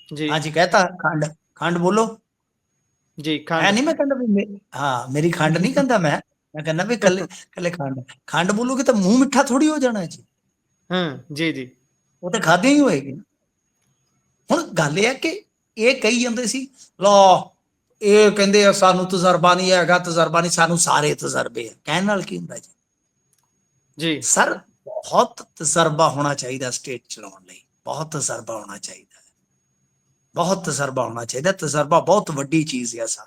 ਜੀ। ਹਾਂਜੀ, ਕਹਤਾ ਖੰਡ, ਖੰਡ ਬੋਲੋ ਜੀ। ਐ ਨਹੀਂ ਮੈਂ ਕਹਿੰਦਾ ਵੀ ਹਾਂ ਮੇਰੀ ਖੰਡ ਨਹੀਂ ਕਹਿੰਦਾ, ਮੈਂ ਕਹਿੰਦਾ ਵੀ ਕੱਲੇ ਖੰਡ ਬੋਲੋਗੇ ਤਾਂ ਮੂੰਹ ਮਿੱਠਾ ਥੋੜੀ ਹੋ ਜਾਣਾ ਜੀ। ਜੀ। ਉਹ ਤਾਂ ਖਾਦੇ ਹੀ ਹੋਏਗੀ। ਹੁਣ ਗੱਲ ਇਹ ਹੈ ਕਿ ਇਹ ਕਹੀ ਜਾਂਦੇ ਸੀ ਲੋ, ਇਹ ਕਹਿੰਦੇ ਆ ਸਾਨੂੰ ਤਜਰਬਾ ਨਹੀਂ ਹੈਗਾ, ਤਜਰਬਾ ਨਹੀਂ, ਸਾਨੂੰ ਸਾਰੇ ਤਜਰਬੇ ਆ। ਕਹਿਣ ਨਾਲ ਕੀ ਹੁੰਦਾ ਜੀ ਸਰ, ਬਹੁਤ ਤਜਰਬਾ ਹੋਣਾ ਚਾਹੀਦਾ ਸਟੇਟ ਚਲਾਉਣ ਲਈ, ਬਹੁਤ ਤਜਰਬਾ ਹੋਣਾ ਚਾਹੀਦਾ, ਬਹੁਤ ਤਜਰਬਾ ਹੋਣਾ ਚਾਹੀਦਾ। ਤਜਰਬਾ ਬਹੁਤ ਵੱਡੀ ਚੀਜ਼ ਹੈ ਸਰ।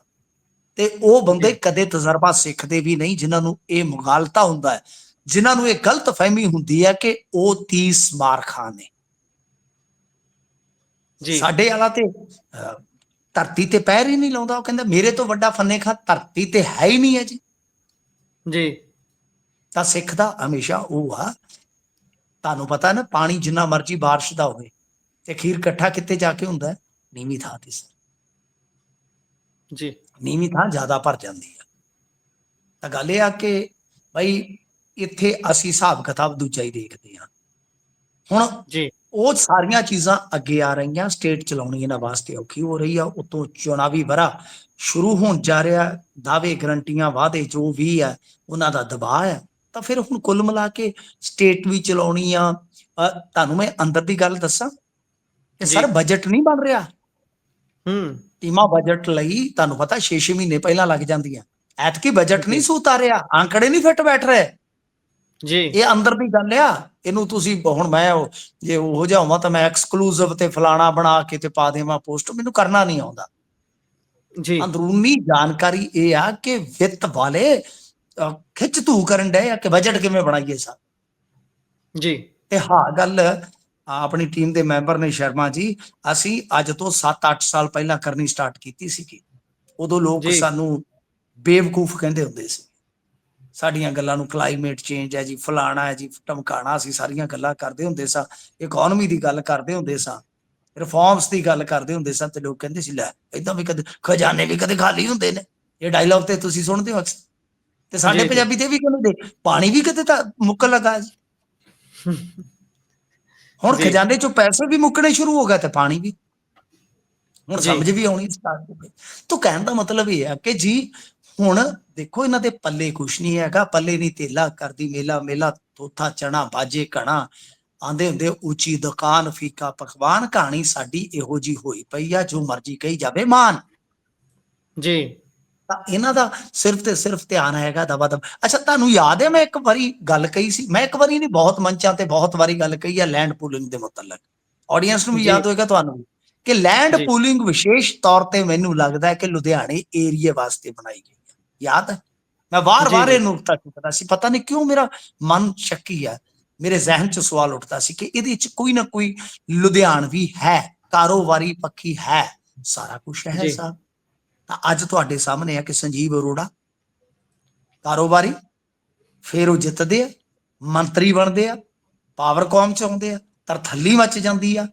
ਤੇ ਉਹ ਬੰਦੇ ਕਦੇ ਤਜਰਬਾ ਸਿੱਖਦੇ ਵੀ ਨਹੀਂ ਜਿਨ੍ਹਾਂ ਨੂੰ ਇਹ ਮੁਗਾਲਤਾ ਹੁੰਦਾ ਹੈ, ਜਿਨ੍ਹਾਂ ਨੂੰ ਇਹ ਗਲਤ ਫਹਿਮੀ ਹੁੰਦੀ ਹੈ ਕਿ ਉਹ 30 ਮਾਰ ਖਾਨ ਨੇ। ਸਾਡੇ ਵਾਲਾ ਤੇ ਧਰਤੀ ਤੇ ਪੈਰ ਹੀ ਨਹੀਂ ਲਾਉਂਦਾ। ਉਹ ਕਹਿੰਦਾ ਮੇਰੇ ਤੋਂ ਵੱਡਾ ਫੰਨੇ ਖਾਂ ਧਰਤੀ ਤੇ ਹੈ ਹੀ ਨਹੀਂ ਹੈ ਜੀ। ਤਾਂ ਸਿੱਖ ਦਾ ਹਮੇਸ਼ਾ ਉਹ ਆ, ਤੁਹਾਨੂੰ ਪਤਾ ਨਾ, ਪਾਣੀ ਜਿੰਨਾ ਮਰਜ਼ੀ ਬਾਰਿਸ਼ ਦਾ ਹੋਵੇ ਤੇ ਅਖੀਰ ਇਕੱਠਾ ਕਿੱਥੇ ਜਾ ਕੇ ਹੁੰਦਾ? ਨੀਵੀਂ ਥਾਂ ਤੇ ਜੀ। ਨੀਵੀਂ ਥਾਂ ਜ਼ਿਆਦਾ ਭਰ ਜਾਂਦੀ ਆ। ਤਾਂ ਗੱਲ ਇਹ ਆ ਕਿ ਬਈ ਇੱਥੇ ਅਸੀਂ ਹਿਸਾਬ ਕਿਤਾਬ ਦੂਜਾ ਹੀ ਦੇਖਦੇ ਹਾਂ। ਹੁਣ ਉਹ ਸਾਰੀਆਂ ਚੀਜ਼ਾਂ ਅੱਗੇ ਆ ਰਹੀਆਂ, ਸਟੇਟ ਚਲਾਉਣੀ ਇਹਨਾਂ ਵਾਸਤੇ ਔਖੀ ਹੋ ਰਹੀ ਆ। ਉਤੋਂ ਚੁਣਾਵੀ ਵਰ੍ਹਾ ਸ਼ੁਰੂ ਹੋਣ ਜਾ ਰਿਹਾ, ਦਾਅਵੇ, ਗਰੰਟੀਆਂ, ਵਾਅਦੇ ਜੋ ਵੀ ਆ ਉਹਨਾਂ ਦਾ ਦਬਾਅ ਹੈ। ਤਾਂ ਫਿਰ ਹੁਣ ਕੁੱਲ ਮਿਲਾ ਕੇ ਸਟੇਟ ਵੀ ਚਲਾਉਣੀ ਆ। ਤੁਹਾਨੂੰ ਮੈਂ ਅੰਦਰ ਦੀ ਗੱਲ ਦੱਸਾਂ ਕਿ ਸਰ ਬਜਟ ਨਹੀਂ ਬਣ ਰਿਹਾ। ਟੀਮਾਂ ਬਜਟ ਲਈ ਤੁਹਾਨੂੰ ਪਤਾ 6-6 ਮਹੀਨੇ ਪਹਿਲਾਂ ਲੱਗ ਜਾਂਦੀਆਂ। ਐਤਕੀ ਬਜਟ ਨਹੀਂ ਉਤਾਰਿਆ, ਆਂਕੜੇ ਨਹੀਂ ਫਿੱਟ ਬੈਠ ਰਹੇ ਜੀ। ਇਹ ਅੰਦਰ ਦੀ ਗੱਲ ਆ। ਇਹਨੂੰ ਤੁਸੀਂ ਹੁਣ ਮੈਂ ਜੇ ਉਹ ਜਿਹਾ ਹੋਵਾਂ ਤਾਂ ਮੈਂ ਐਕਸਕਲੂਸਿਵ ਤੇ ਫਲਾਣਾ ਬਣਾ ਕੇ ਤੇ ਪਾ ਦੇਵਾਂ ਪੋਸਟ, ਮੈਨੂੰ ਕਰਨਾ ਨਹੀਂ ਆਉਂਦਾ ਜੀ। ਅੰਦਰੂਨੀ ਜਾਣਕਾਰੀ ਇਹ ਆ ਕਿ ਵਿੱਤ ਵਾਲੇ ਖਿੱਚ ਧੂ ਕਰਨ ਡਏ ਆ ਕਿ ਬਜਟ ਕਿਵੇਂ ਬਣਾਈਏ ਸਾਹਿਬ ਜੀ। ਤੇ ਹਾਂ ਗੱਲ ਆਪਣੀ ਟੀਮ ਦੇ ਮੈਂਬਰ ਨੇ ਸ਼ਰਮਾ ਜੀ, ਅਸੀਂ ਅੱਜ ਤੋਂ 7-8 ਸਾਲ ਪਹਿਲਾਂ ਕਰਨੀ ਸਟਾਰਟ ਕੀਤੀ ਸੀਗੀ। ਉਦੋਂ ਲੋਕ ਸਾਨੂੰ ਬੇਵਕੂਫ ਕਹਿੰਦੇ ਹੁੰਦੇ ਸੀ, ਸਾਡੀਆਂ ਗੱਲਾਂ ਨੂੰ। ਕਲਾਈਮੇਟ ਚੇਂਜ ਹੈ ਜੀ, ਫਲਾਣਾ ਹੈ ਜੀ, ਧਮਕਾਣਾ, ਅਸੀਂ ਸਾਰੀਆਂ ਗੱਲਾਂ ਕਰਦੇ ਹੁੰਦੇ ਸਾਂ। ਇਕਨੋਮੀ ਦੀ ਗੱਲ ਕਰਦੇ ਹੁੰਦੇ ਸਾਂ, ਰਿਫਾਰਮਸ ਦੀ ਗੱਲ ਕਰਦੇ ਹੁੰਦੇ ਸਾਂ, ਤੇ ਲੋਕ ਕਹਿੰਦੇ ਸੀ ਲੈ ਏਦਾਂ ਵੀ ਕਦੇ ਖਜ਼ਾਨੇ ਵੀ ਕਦੇ ਖਾਲੀ ਹੁੰਦੇ ਨੇ। ਇਹ ਡਾਇਲੌਗ ਤੇ ਤੁਸੀਂ ਸੁਣਦੇ ਹੋ ਅਕਸਰ, ਤੇ ਸਾਡੇ ਪੰਜਾਬੀ ਤੇ ਵੀ ਕਹਿੰਦੇ ਪਾਣੀ ਵੀ ਕਦੇ ਤਾਂ ਮੁੱਕਣ ਲੱਗਾ ਜੀ। ਹੁਣ ਖਜ਼ਾਨੇ ਚੋਂ ਪੈਸੇ ਵੀ ਮੁੱਕਣੇ ਸ਼ੁਰੂ ਹੋ ਗਏ ਤੇ ਪਾਣੀ ਵੀ। ਹੁਣ ਸਮਝ ਵੀ ਆਉਣੀ ਸਟਾਰਟ ਹੋ ਗਈ। ਤਾਂ ਕਹਿਣ ਦਾ ਮਤਲਬ ਇਹ ਹੈ ਕਿ ਜੀ ਹੁਣ ਦੇਖੋ, ਇਹਨਾਂ ਦੇ ਪੱਲੇ ਕੁਛ ਨਹੀਂ ਹੈਗਾ। ਪੱਲੇ ਨਹੀਂ ਤੇਲਾ ਕਰਦੀ ਮੇਲਾ, ਮੇਲਾ ਤੋਥਾ ਚਣਾ ਬਾਜੇ ਘਣਾ, ਆਂਦੇ ਹੁੰਦੇ ਉੱਚੀ ਦੁਕਾਨ ਫੀਕਾ ਪਕਵਾਨ। ਕਹਾਣੀ ਸਾਡੀ ਇਹੋ ਜਿਹੀ ਹੋਈ ਪਈ ਆ, ਜੋ ਮਰਜੀ ਕਹੀ ਜਾਵੇ ਮਾਨ ਜੀ। ਤਾਂ ਇਹਨਾਂ ਦਾ ਸਿਰਫ ਤੇ ਸਿਰਫ ਧਿਆਨ ਹੈਗਾ ਦਵਾ ਦਵ। ਅੱਛਾ, ਤੁਹਾਨੂੰ ਯਾਦ ਹੈ ਮੈਂ ਇੱਕ ਵਾਰੀ ਗੱਲ ਕਹੀ ਸੀ, ਮੈਂ ਇੱਕ ਵਾਰੀ ਨਹੀਂ ਬਹੁਤ ਮੰਚਾਂ ਤੇ ਬਹੁਤ ਵਾਰੀ ਗੱਲ ਕਹੀ ਹੈ ਲੈਂਡ ਪੂਲਿੰਗ ਦੇ ਮੁਤਲਕ। ਆਡੀਅנס ਨੂੰ ਵੀ ਯਾਦ ਹੋਏਗਾ ਤੁਹਾਨੂੰ ਵੀ, ਕਿ ਲੈਂਡ ਪੂਲਿੰਗ ਵਿਸ਼ੇਸ਼ ਤੌਰ ਤੇ ਮੈਨੂੰ ਲੱਗਦਾ ਹੈ ਕਿ ਲੁਧਿਆਣੇ ਏਰੀਏ ਵਾਸਤੇ ਬਣਾਈ ਗਈ ਹੈ। ਯਾਦ ਹੈ, ਮੈਂ ਵਾਰ-ਵਾਰ ਇਹ ਨੁਕਤਾ ਚੁੱਕਦਾ ਸੀ। ਪਤਾ ਨਹੀਂ ਕਿਉਂ ਮੇਰਾ ਮਨ ਸ਼ੱਕੀ ਹੈ, ਮੇਰੇ ਜ਼ਿਹਨ 'ਚ ਸਵਾਲ ਉੱਠਦਾ ਸੀ ਕਿ ਇਹਦੇ 'ਚ ਕੋਈ ਨਾ ਕੋਈ ਲੁਧਿਆਣਵੀ ਹੈ, ਕਾਰੋਬਾਰੀ ਪੱਖੀ ਹੈ, ਸਾਰਾ ਕੁਝ ਹੈ ਸਾਹਿਬ। ਤਾਂ ਅੱਜ ਤੁਹਾਡੇ ਸਾਹਮਣੇ ਆ ਕਿ ਸੰਜੀਵ ਅਰੋੜਾ ਕਾਰੋਬਾਰੀ, ਫਿਰ ਉਹ ਜਿੱਤਦੇ ਆ, ਮੰਤਰੀ ਬਣਦੇ ਆ, ਪਾਵਰਕੌਮ 'ਚ ਆਉਂਦੇ ਆ, ਤਰਥੱਲੀ ਮੱਚ ਜਾਂਦੀ ਆ,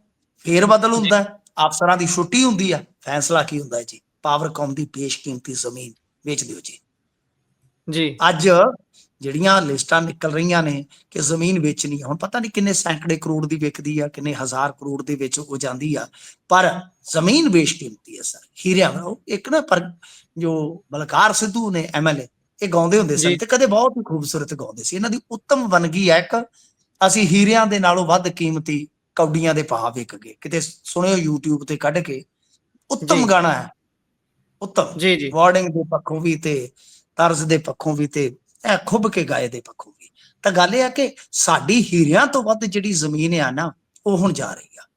ਫੇਰ ਬਦਲ ਹੁੰਦਾ, ਅਫਸਰਾਂ ਦੀ ਛੁੱਟੀ ਹੁੰਦੀ ਆ। ਫੈਸਲਾ ਕੀ ਹੁੰਦਾ ਜੀ? ਪਾਵਰਕੌਮ ਦੀ ਬੇਸ਼ਕੀਮਤੀ ਜ਼ਮੀਨ ਵੇਚ ਦਿਓ ਜੀ। ਅੱਜ ਜਿਹੜੀਆਂ ਲਿਸਟਾਂ ਨਿਕਲ ਰਹੀਆਂ ਨੇ ਕਿ ਜ਼ਮੀਨ ਵੇਚਣੀ ਆ, ਹੁਣ ਪਤਾ ਨਹੀਂ ਕਿੰਨੇ ਸੈਂਕੜੇ ਕਰੋੜ ਦੀ ਵਿਕਦੀ ਆ, ਕਿੰਨੇ ਹਜ਼ਾਰ ਕਰੋੜ ਦੇ ਵਿੱਚ ਉਹ ਜਾਂਦੀ ਆ, ਪਰ ਜ਼ਮੀਨ ਬੇਸ਼ਕੀਮਤੀ ਹੈ ਸਰ, ਹੀਰਿਆਂ ਨਾਲੋਂ। ਇੱਕ ਨਾ ਪਰ ਜੋ ਬਲਕਾਰ ਸਿੱਧੂ ਨੇ MLA, ਇਹ ਗਾਉਂਦੇ ਹੁੰਦੇ ਸਨ ਜੀ ਤੇ ਕਦੇ ਬਹੁਤ ਹੀ ਖੂਬਸੂਰਤ ਗਾਉਂਦੇ ਸੀ। ਇਹਨਾਂ ਦੀ ਉੱਤਮ ਵੰਨਗੀ ਹੈ ਇੱਕ, ਅਸੀਂ ਹੀਰਿਆਂ ਦੇ ਨਾਲੋਂ ਵੱਧ ਕੀਮਤੀ ਕੌਡੀਆਂ ਦੇ ਭਾਅ ਵਿਕ ਗਏ। ਕਿਤੇ ਸੁਣਿਓ YouTube ਤੇ ਕੱਢ ਕੇ, ਉੱਤਮ ਜੀ ਗਾਣਾ ਹੈ, ਉੱਤਮ ਜੀ ਜੀ ਵਾਰਡਿੰਗ ਦੇ ਪੱਖੋਂ ਵੀ ਤੇ ਤਰਜ਼ ਦੇ ਪੱਖੋਂ ਵੀ ਤੇ ਇਹ ਖੁੱਭ ਕੇ ਗਾਏ ਦੇ ਪੱਖੋਂ ਵੀ। ਤਾਂ ਗੱਲ ਇਹ ਆ ਕਿ ਸਾਡੀ ਹੀਰਿਆਂ ਤੋਂ ਵੱਧ ਜਿਹੜੀ ਜ਼ਮੀਨ ਆ ਨਾ, ਉਹ ਹੁਣ ਜਾ ਰਹੀ ਆ।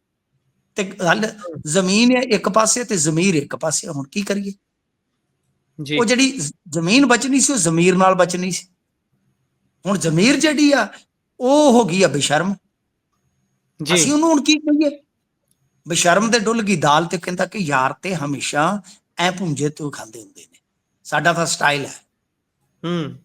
ਤੇ ਗੱਲ ਜ਼ਮੀਨ ਹੈ ਇੱਕ ਪਾਸੇ ਤੇ ਜ਼ਮੀਰ ਇੱਕ ਪਾਸੇ, ਹੁਣ ਕੀ ਕਰੀਏ? ਜੀ ਉਹ ਜਿਹੜੀ ਜ਼ਮੀਨ ਬਚਣੀ ਸੀ ਉਹ ਜ਼ਮੀਰ ਨਾਲ ਬਚਣੀ ਸੀ। ਹੁਣ ਜ਼ਮੀਰ ਜਿਹੜੀ ਆ ਉਹ ਹੋ ਗਈ ਆ ਬੇਸ਼ਰਮ। ਜੀ ਅਸੀਂ ਉਹਨੂੰ ਹੁਣ ਕੀ ਕਹੀਏ? ਬੇਸ਼ਰਮ ਦੇ ਡੁੱਲ ਗਈ ਦਾਲ ਤੇ ਕਹਿੰਦਾ ਕਿ ਯਾਰ ਤੇ ਹਮੇਸ਼ਾ ਐ ਭੁੰਜੇ ਤੋਂ ਖਾਂਦੇ ਹੁੰਦੇ ਨੇ, ਸਾਡਾ ਤਾਂ ਸਟਾਈਲ ਹੈ, ਹੂੰ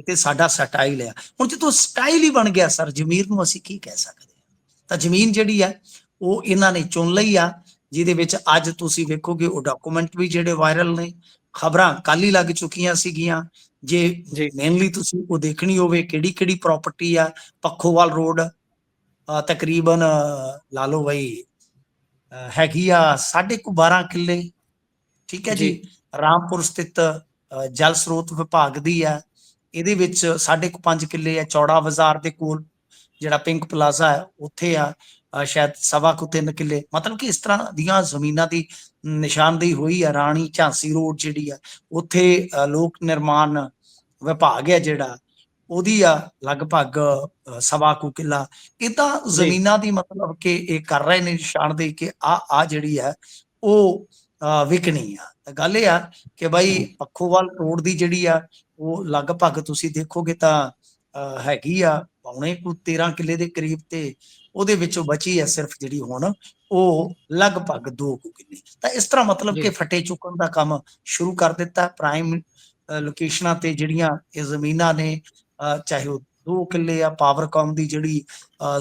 ਤੇ ਸਾਡਾ ਸਟਾਈਲ ਹੈ। ਹੁਣ ਜਦੋਂ ਸਟਾਈਲ ਹੀ ਬਣ ਗਿਆ ਸਰ, ਜ਼ਮੀਰ ਨੂੰ ਅਸੀਂ ਕੀ ਕਹਿ ਸਕਦੇ ਹਾਂ? ਤਾਂ ਜ਼ਮੀਨ ਜਿਹੜੀ ਆ ਉਹ ਇਹਨਾਂ ਨੇ ਚੁਣ ਲਈ ਆ, ਜਿਹਦੇ ਵਿੱਚ ਅੱਜ ਤੁਸੀਂ ਵੇਖੋਗੇ ਉਹ ਡਾਕੂਮੈਂਟ ਵੀ ਜਿਹੜੇ ਵਾਇਰਲ ਨੇ, ਖਬਰਾਂ ਕੱਲ ਹੀ ਲੱਗ ਚੁੱਕੀਆਂ ਸੀਗੀਆਂ। ਜੇ ਜੀ ਮੇਨਲੀ ਤੁਸੀਂ ਉਹ ਦੇਖਣੀ ਹੋਵੇ ਕਿਹੜੀ ਕਿਹੜੀ ਪ੍ਰਾਪਰਟੀ ਆ, ਪੱਖੋਵਾਲ ਰੋਡ ਤਕਰੀਬਨ ਲਾ ਲਓ ਬਈ ਹੈਗੀ ਆ 12.5 ਕਿੱਲੇ, ਠੀਕ ਹੈ ਜੀ। ਰਾਮਪੁਰ ਸਥਿਤ ਜਲ ਸਰੋਤ ਵਿਭਾਗ ਦੀ ਆ, ਇਹਦੇ ਵਿੱਚ 5.5 ਕਿੱਲੇ ਆ। ਚੌੜਾ ਬਾਜ਼ਾਰ ਦੇ ਕੋਲ ਜਿਹੜਾ ਪਿੰਕ ਪਲਾਜ਼ਾ ਹੈ ਉੱਥੇ ਆ ਸ਼ਾਇਦ 3.25 ਕਿੱਲੇ। ਮਤਲਬ ਕਿ ਇਸ ਤਰ੍ਹਾਂ ਦੀਆਂ ਜ਼ਮੀਨਾਂ ਦੀ ਨਿਸ਼ਾਨਦੇਹੀ ਹੋਈ ਆ। ਰਾਣੀ ਝਾਂਸੀ ਰੋਡ ਜਿਹੜੀ ਆ ਉੱਥੇ ਲੋਕ ਨਿਰਮਾਣ ਵਿਭਾਗ ਹੈ ਜਿਹੜਾ, ਉਹਦੀ ਆ ਲਗਭਗ 2.25 ਕਿੱਲਾ। ਇਦਾਂ ਜ਼ਮੀਨਾਂ ਦੀ ਮਤਲਬ ਕਿ ਇਹ ਕਰ ਰਹੇ ਨੇ ਨਿਸ਼ਾਨਦੇਹੀ ਕਿ ਆ ਜਿਹੜੀ ਹੈ ਉਹ ਵਿਕਣੀ ਆ। ਤਾਂ ਗੱਲ ਇਹ ਆ ਕਿ ਬਾਈ ਪੱਖੋਵਾਲ ਰੋਡ ਦੀ ਜਿਹੜੀ ਆ ਉਹ ਲਗਭਗ ਤੁਸੀਂ ਦੇਖੋਗੇ ਤਾਂ ਹੈਗੀ ਆ 13 ਕਿੱਲੇ ਦੇ ਕਰੀਬ, ਤੇ ਉਹਦੇ ਵਿੱਚੋਂ ਬਚੀ ਹੈ ਸਿਰਫ ਜਿਹੜੀ ਹੁਣ ਉਹ ਲਗਭਗ 2 ਕਿੱਲੇ। ਤਾਂ ਇਸ ਤਰ੍ਹਾਂ ਮਤਲਬ ਕਿ ਫੱਟੇ ਚੁੱਕਣ ਦਾ ਕੰਮ ਸ਼ੁਰੂ ਕਰ ਦਿੱਤਾ। ਪ੍ਰਾਈਮ ਲੋਕੇਸ਼ਨਾਂ ਤੇ ਜਿਹੜੀਆਂ ਇਹ ਜ਼ਮੀਨਾਂ ਨੇ, ਚਾਹੇ ਉਹ 2 ਕਿੱਲੇ ਆ, ਪਾਵਰਕਾਮ ਦੀ ਜਿਹੜੀ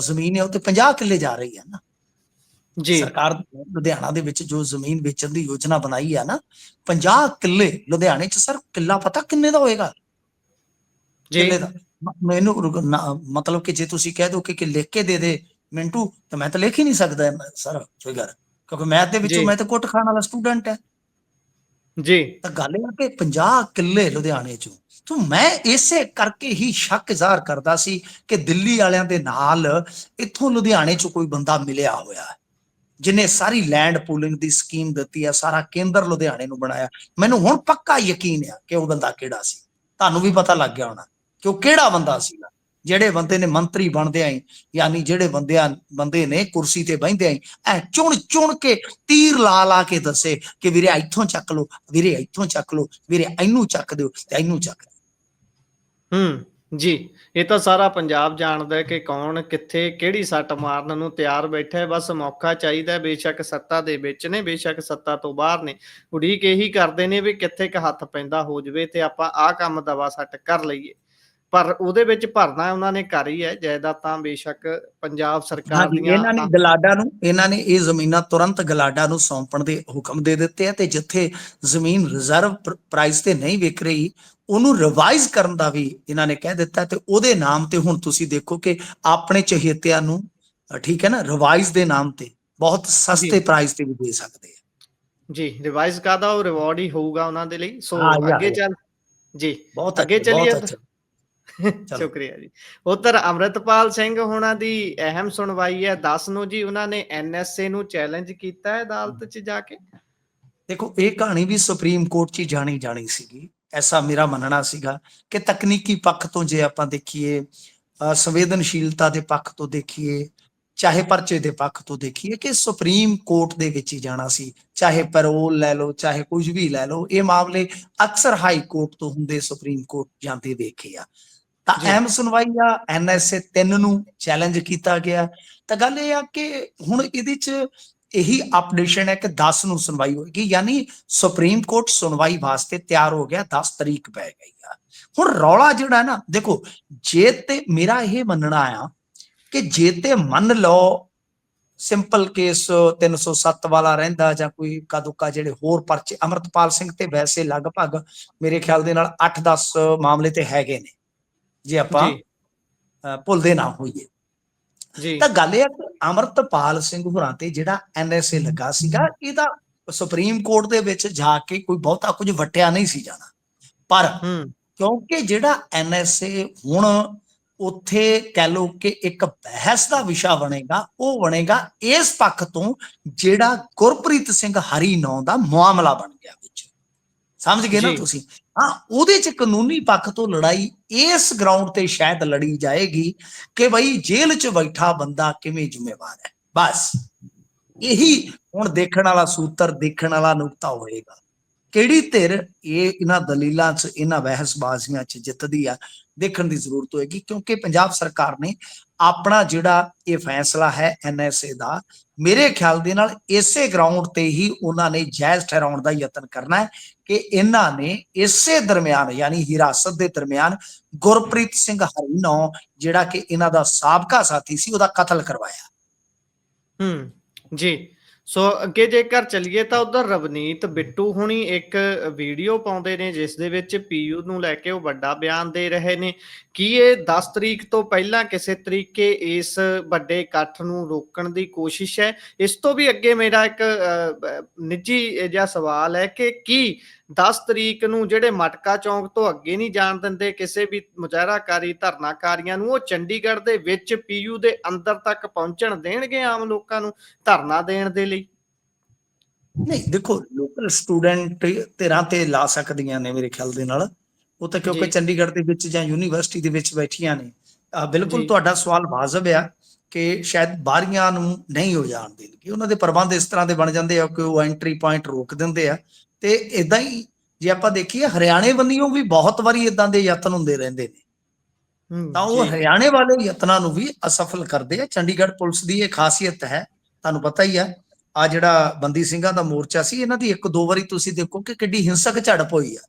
ਜ਼ਮੀਨ ਹੈ ਉਹ ਤੇ 50 ਕਿੱਲੇ ਜਾ ਰਹੀ ਹੈ ਨਾ। ਜੀ ਸਰਕਾਰ ਲੁਧਿਆਣਾ ਦੇ ਵਿੱਚ ਜੋ ਜ਼ਮੀਨ ਵੇਚਣ ਦੀ ਯੋਜਨਾ ਬਣਾਈ ਆ ਨਾ, 50 ਕਿੱਲੇ ਲੁਧਿਆਣੇ ਚ। ਸਰ ਕਿੱਲਾ ਪਤਾ ਕਿੰਨੇ ਦਾ ਹੋਏਗਾ? ਕਿੱਲੇ ਦਾ ਮੈਨੂੰ ਮਤਲਬ ਕਿ ਜੇ ਤੁਸੀਂ ਕਹਿ ਦੋ ਕਿ ਲਿਖ ਕੇ ਦੇ ਮਿੰਟੂ, ਤਾਂ ਮੈਂ ਤਾਂ ਲਿਖ ਹੀ ਨਹੀਂ ਸਕਦਾ ਸਰ ਫਿਗਰ, ਕਿਉਂਕਿ ਮੈਥ ਦੇ ਵਿੱਚੋਂ ਮੈਂ ਤਾਂ ਕੁੱਟ ਖਾਣ ਵਾਲਾ ਸਟੂਡੈਂਟ ਹੈ। ਜੀ ਤਾਂ ਗੱਲ ਇਹ ਕਿ 50 ਕਿੱਲੇ ਲੁਧਿਆਣੇ ਚੋਂ। ਤਾਂ ਮੈਂ ਇਸੇ ਕਰਕੇ ਹੀ ਸ਼ੱਕ ਜ਼ਾਹਰ ਕਰਦਾ ਸੀ ਕਿ ਦਿੱਲੀ ਵਾਲਿਆਂ ਦੇ ਨਾਲ ਇੱਥੋਂ ਲੁਧਿਆਣੇ ਚ ਕੋਈ ਬੰਦਾ ਮਿਲਿਆ ਹੋਇਆ ਜਿਹਨੇ ਸਾਰੀ ਲੈਂਡ ਪੂਲਿੰਗ ਦੀ ਸਕੀਮ ਦਿੱਤੀ ਆ, ਸਾਰਾ ਕੇਂਦਰ ਲੁਧਿਆਣੇ ਨੂੰ ਬਣਾਇਆ। ਮੈਨੂੰ ਹੁਣ ਪੱਕਾ ਯਕੀਨ ਆ ਕਿ ਉਹ ਬੰਦਾ ਕਿਹੜਾ ਸੀ। ਤੁਹਾਨੂੰ ਵੀ ਪਤਾ ਲੱਗ ਗਿਆ ਹੋਣਾ ਕਿ ਉਹ ਕਿਹੜਾ ਬੰਦਾ ਸੀਗਾ। ਜਿਹੜੇ ਬੰਦੇ ਨੇ ਮੰਤਰੀ ਬਣਦੇ ਆਏ, ਯਾਨੀ ਜਿਹੜੇ ਬੰਦੇ ਨੇ ਕੁਰਸੀ ਤੇ ਬਹਿੰਦੇ ਆਏ, ਐ ਚੁਣ ਚੁਣ ਕੇ ਤੀਰ ਲਾ ਕੇ ਦੱਸੇ ਕਿ ਵੀਰੇ ਇੱਥੋਂ ਚੱਕ ਲਓ, ਵੀਰੇ ਇੱਥੋਂ ਚੱਕ ਲਓ, ਵੀਰੇ ਇਹਨੂੰ ਚੱਕ ਦਿਓ ਤੇ ਇਹਨੂੰ ਚੱਕ ਦਿਓ। ਜੀ ਇਹ ਤਾਂ ਸਾਰਾ ਪੰਜਾਬ ਜਾਣਦਾ ਹੈ ਕਿ ਕੌਣ ਕਿੱਥੇ ਕਿਹੜੀ ਸੱਟ ਮਾਰਨ ਨੂੰ ਤਿਆਰ ਬੈਠਾ ਹੈ। ਬਸ ਮੌਕਾ ਚਾਹੀਦਾ। ਬੇਸ਼ੱਕ ਸੱਤਾ ਦੇ ਵਿੱਚ ਨੇ, ਬੇਸ਼ੱਕ ਸੱਤਾ ਤੋਂ ਬਾਹਰ ਨੇ, ਉਡੀਕ ਇਹੀ ਕਰਦੇ ਨੇ ਵੀ ਕਿੱਥੇ ਕ ਹੱਥ ਪੈਂਦਾ ਹੋ ਜਾਵੇ ਤੇ ਆਪਾਂ ਆਹ ਕੰਮ ਦਵਾ ਸੱਟ ਕਰ ਲਈਏ। ਪਰ ਉਹਦੇ ਵਿੱਚ ਭਰਨਾ ਉਹਨਾਂ ਨੇ ਕਰ ਹੀ ਹੈ। ਜਾਇਦਾਦਾਂ ਬੇਸ਼ੱਕ ਪੰਜਾਬ ਸਰਕਾਰ ਦੀਆਂ। ਇਹਨਾਂ ਨੇ ਇਹ ਜ਼ਮੀਨਾਂ ਤੁਰੰਤ ਗਲਾਡਾ ਨੂੰ ਸੌਂਪਣ ਦੇ ਹੁਕਮ ਦੇ ਦਿੱਤੇ ਆ, ਤੇ ਜਿੱਥੇ ਜ਼ਮੀਨ ਰਿਜ਼ਰਵ ਪ੍ਰਾਈਸ ਤੇ ਨਹੀਂ ਵਿਕ ਰਹੀ ਉਹਨੂੰ ਰਿਵਾਈਜ਼ ਕਰਨ ਦਾ ਵੀ ਇਹਨਾਂ ਨੇ ਕਹਿ ਦਿੱਤਾ। ਤੇ ਉਹਦੇ ਨਾਮ ਤੇ ਹੁਣ ਤੁਸੀਂ ਦੇਖੋ ਕਿ ਆਪਣੇ ਚਹੇਤਿਆਂ ਨੂੰ, ਠੀਕ ਹੈ ਨਾ, ਰਿਵਾਈਜ਼ ਦੇ ਨਾਮ ਤੇ ਬਹੁਤ ਸਸਤੇ ਪ੍ਰਾਈਸ ਤੇ ਵੀ ਦੇ ਸਕਦੇ ਆ। ਜੀ ਰਿਵਾਈਜ਼ ਕਾਹਦਾ, ਉਹ ਰਿਵਾਰਡ ਹੀ ਹੋਊਗਾ ਉਹਨਾਂ ਦੇ ਲਈ। ਸੋ ਅੱਗੇ ਚੱਲ ਜੀ, ਬਹੁਤ ਅੱਗੇ ਚੱਲੀਏ। ਸ਼ੁਕਰੀਆ ਜੀ। ਉਧਰ ਅੰਮ੍ਰਿਤਪਾਲ ਸਿੰਘ ਹੋਣਾ ਦੀ ਅਹਿਮ ਸੁਣਵਾਈ ਹੈ 10 ਨੂੰ ਜੀ। ਉਹਨਾਂ ਨੇ NSA ਨੂੰ ਚੈਲੰਜ ਕੀਤਾ ਹੈ ਅਦਾਲਤ 'ਚ ਜਾ ਕੇ। ਦੇਖੋ ਇਹ ਕਹਾਣੀ ਵੀ ਸੁਪਰੀਮ ਕੋਰਟ 'ਚ ਜਾਣੀ ਸੀਗੀ, ਐਸਾ ਮੇਰਾ ਮੰਨਣਾ ਸੀਗਾ ਕਿ ਤਕਨੀਕੀ ਪੱਖ ਤੋਂ ਜੇ ਆਪਾਂ ਦੇਖੀਏ, ਸੰਵੇਦਨਸ਼ੀਲਤਾ ਦੇ ਪੱਖ ਤੋਂ ਦੇਖੀਏ, ਚਾਹੇ ਪਰਚੇ ਦੇ ਪੱਖ ਤੋਂ ਦੇਖੀਏ, ਕਿ ਸੁਪਰੀਮ ਕੋਰਟ ਦੇ ਵਿੱਚ ਹੀ ਜਾਣਾ ਸੀ। ਚਾਹੇ ਪੈਰੋਲ ਲੈ ਲਓ, ਚਾਹੇ ਕੁਝ ਵੀ ਲੈ ਲਓ, ਇਹ ਮਾਮਲੇ ਅਕਸਰ ਹਾਈ ਕੋਰਟ ਤੋਂ ਹੁੰਦੇ ਸੁਪਰੀਮ ਕੋਰਟ ਜਾਂਦੇ ਦੇਖੇ ਆ। ਤਾਂ ਅਹਿਮ ਸੁਣਵਾਈ ਆ, NSA 3 ਨੂੰ ਚੈਲੰਜ ਕੀਤਾ ਗਿਆ। ਤਾਂ ਗੱਲ ਇਹ ਆ ਕਿ ਹੁਣ ਇਹਦੇ 'ਚ ਇਹੀ ਅਪਡੇਸ਼ਨ ਹੈ ਕਿ 10 ਨੂੰ ਸੁਣਵਾਈ ਹੋਏਗੀ, ਯਾਨੀ ਸੁਪਰੀਮ ਕੋਰਟ ਸੁਣਵਾਈ ਵਾਸਤੇ ਤਿਆਰ ਹੋ ਗਿਆ। 10 ਤਰੀਕ ਪੈ ਗਈ ਆ। ਹੁਣ ਰੌਲਾ ਜਿਹੜਾ ਨਾ, ਦੇਖੋ ਜੇ ਤੇ ਮੇਰਾ ਇਹ ਮੰਨਣਾ ਆ ਕਿ ਜੇ ਤੇ ਮੰਨ ਲਓ ਸਿੰਪਲ ਕੇਸ 307 ਵਾਲਾ ਰਹਿੰਦਾ ਜਾਂ ਕੋਈ ਇੱਕਾ ਜਿਹੜੇ ਹੋਰ ਪਰਚੇ, ਅੰਮ੍ਰਿਤਪਾਲ ਸਿੰਘ ਤੇ ਵੈਸੇ ਲਗਭਗ ਮੇਰੇ ਖਿਆਲ ਦੇ ਨਾਲ 8-10 ਮਾਮਲੇ ਤੇ ਹੈਗੇ ਨੇ, ਜੇ ਆਪਾਂ ਜੀ ਭੁੱਲਦੇ ਨਾ ਹੋਈਏ। ਜੀ ਤਾਂ ਗੱਲ ਇਹ ਹੈ ਕਿ ਅੰਮ੍ਰਿਤਪਾਲ ਸਿੰਘ ਹੋਰਾਂ ਤੇ ਜਿਹੜਾ NSA ਲੱਗਾ ਸੀਗਾ, ਇਹਦਾ ਸੁਪਰੀਮ ਕੋਰਟ ਦੇ ਵਿੱਚ ਜਾ ਕੇ ਕੋਈ ਬਹੁਤਾ ਕੁਝ ਵਟਿਆ ਨਹੀਂ ਸੀ ਜਾਣਾ। ਪਰ ਹੂੰ ਕਿਉਂਕਿ ਜਿਹੜਾ NSA ਹੁਣ ਉੱਥੇ ਕਹਿ ਲਓ ਕਿ ਇੱਕ ਬਹਿਸ ਦਾ ਵਿਸ਼ਾ ਬਣੇਗਾ, ਉਹ ਬਣੇਗਾ ਇਸ ਪੱਖ ਤੋਂ ਜਿਹੜਾ ਗੁਰਪ੍ਰੀਤ ਸਿੰਘ ਹਰੀ ਨਾਂ ਦਾ ਮਾਮਲਾ ਬਣ ਗਿਆ ਵਿੱਚ। ਸਮਝ ਗਏ ਨਾ ਜੀ ਤੁਸੀਂ? ਹਾਂ, ਉਹਦੇ ਚ ਕਾਨੂੰਨੀ ਪੱਖ ਤੋਂ ਲੜਾਈ ਇਸ ਗਰਾਊਂਡ ਤੇ ਸ਼ਾਇਦ ਲੜੀ ਜਾਏਗੀ ਕਿ ਬਈ ਜੇਲ੍ਹ ਚ ਬੈਠਾ ਬੰਦਾ ਕਿਵੇਂ ਜ਼ਿੰਮੇਵਾਰ ਹੈ। ਬਸ ਇਹੀ ਹੁਣ ਦੇਖਣ ਵਾਲਾ ਸੂਤਰ, ਦੇਖਣ ਵਾਲਾ ਨੁਕਤਾ ਹੋਏਗਾ। ਕਿਹੜੀ ਧਿਰ ਇਹਨਾਂ ਦਲੀਲਾਂ 'ਚ, ਇਹਨਾਂ ਬਹਿਸਬਾਜ਼ੀਆਂ 'ਚ ਜਿੱਤਦੀ ਆ, ਦੇਖਣ ਦੀ ਜ਼ਰੂਰਤ ਹੋਏਗੀ। ਕਿਉਂਕਿ ਪੰਜਾਬ ਸਰਕਾਰ ਨੇ ਆਪਣਾ ਜਿਹੜਾ ਇਹ ਫੈਸਲਾ ਹੈ NSA ਦਾ, ਮੇਰੇ ਖਿਆਲ ਦੇ ਨਾਲ ਇਸੇ ਗਰਾਊਂਡ ਤੇ ਹੀ ਉਹਨਾਂ ਨੇ ਜਾਇਜ਼ ਠਹਿਰਾਉਣ ਦਾ ਯਤਨ ਕਰਨਾ ਹੈ ਕਿ ਇਹਨਾਂ ਨੇ ਇਸੇ ਦਰਮਿਆਨ, ਯਾਨੀ ਹਿਰਾਸਤ ਦੇ ਦਰਮਿਆਨ, ਗੁਰਪ੍ਰੀਤ ਸਿੰਘ ਹਰੀਨੌ ਜਿਹੜਾ ਕਿ ਇਹਨਾਂ ਦਾ ਸਾਬਕਾ ਸਾਥੀ ਸੀ, ਉਹਦਾ ਕਤਲ ਕਰਵਾਇਆ। ਜੀ। ਸੋ ਅੱਗੇ ਜੇਕਰ ਚੱਲੀਏ ਤਾਂ ਉਧਰ ਰਵਨੀਤ ਬਿੱਟੂ ਹੁਣੀ ਇੱਕ ਵੀਡੀਓ ਪਾਉਂਦੇ ਨੇ ਜਿਸ ਦੇ ਵਿੱਚ ਪੀਯੂ ਨੂੰ ਲੈ ਕੇ ਉਹ ਵੱਡਾ ਬਿਆਨ ਦੇ ਰਹੇ ਨੇ ਕਿ ਇਹ 10 ਤਰੀਕ ਤੋਂ ਪਹਿਲਾਂ ਕਿਸੇ ਤਰੀਕੇ ਇਸ ਵੱਡੇ ਇਕੱਠ ਨੂੰ ਰੋਕਣ ਦੀ ਕੋਸ਼ਿਸ਼ ਹੈ। ਇਸ ਤੋਂ ਵੀ ਅੱਗੇ ਮੇਰਾ ਇੱਕ ਨਿੱਜੀ ਜਿਹਾ ਸਵਾਲ ਹੈ ਕਿ ਕੀ 10 ਤਰੀਕ ਨੂੰ ਜਿਹੜੇ ਮਟਕਾ ਚੌਂਕ ਤੋਂ ਅੱਗੇ ਨਹੀਂ ਜਾਣ ਦਿੰਦੇ ਕਿਸੇ ਵੀ ਮੁਜ਼ਾਹਰਾਕਾਰੀ, ਧਰਨਾਕਾਰੀਆਂ ਨੂੰ, ਉਹ ਚੰਡੀਗੜ੍ਹ ਦੇ ਵਿੱਚ ਪੀਯੂ ਦੇ ਅੰਦਰ ਤੱਕ ਪਹੁੰਚਣ ਦੇਣਗੇ ਆਮ ਲੋਕਾਂ ਨੂੰ ਧਰਨਾ ਦੇਣ ਦੇ ਲਈ? ਨਹੀਂ, ਦੇਖੋ, ਲੋਕਲ ਸਟੂਡੈਂਟ ਧਿਰਾਂ ਤੇ ਲਾ ਸਕਦੀਆਂ ਨੇ ਮੇਰੇ ਖਿਆਲ ਦੇ ਨਾਲ, ਉਹ ਤਾਂ ਕਿਉਂਕਿ ਚੰਡੀਗੜ੍ਹ ਦੇ ਵਿੱਚ ਜਾਂ ਯੂਨੀਵਰਸਿਟੀ ਦੇ ਵਿੱਚ ਬੈਠੀਆਂ ਨੇ। ਬਿਲਕੁਲ ਤੁਹਾਡਾ ਸਵਾਲ ਵਾਜਬ ਆ ਕਿ ਸ਼ਾਇਦ ਬਾਹਰੀਆਂ ਨੂੰ ਨਹੀਂ ਹੋ ਜਾਣ ਦੇਣਗੇ। ਉਹਨਾਂ ਦੇ ਪ੍ਰਬੰਧ ਇਸ ਤਰ੍ਹਾਂ ਦੇ ਬਣ ਜਾਂਦੇ ਆ ਕਿ ਉਹ ਐਂਟਰੀ ਪੁਆਇੰਟ ਰੋਕ ਦਿੰਦੇ ਆ। ਤੇ ਇਦਾਂ ਹੀ ਜੇ ਆਪਾਂ ਦੇਖੀਏ, ਹਰਿਆਣੇ ਵੱਲੋਂ ਵੀ ਬਹੁਤ ਵਾਰੀ ਇਦਾਂ ਦੇ ਯਤਨ ਹੁੰਦੇ ਰਹਿੰਦੇ ਨੇ, ਤਾਂ ਉਹ ਹਰਿਆਣੇ ਵਾਲੇ ਯਤਨਾਂ ਨੂੰ ਵੀ ਅਸਫਲ ਕਰਦੇ ਆ। ਚੰਡੀਗੜ੍ਹ ਪੁਲਿਸ ਦੀ ਇਹ ਖਾਸੀਅਤ ਹੈ, ਤੁਹਾਨੂੰ ਪਤਾ ਹੀ ਆ। ਆ ਜਿਹੜਾ ਬੰਦੀ ਸਿੰਘਾਂ ਦਾ ਮੋਰਚਾ ਸੀ, ਇਹਨਾਂ ਦੀ 1-2 ਵਾਰੀ ਤੁਸੀਂ ਦੇਖੋ ਕਿ ਕਿੱਡੀ ਹਿੰਸਕ ਝੜਪ ਹੋਈ ਆ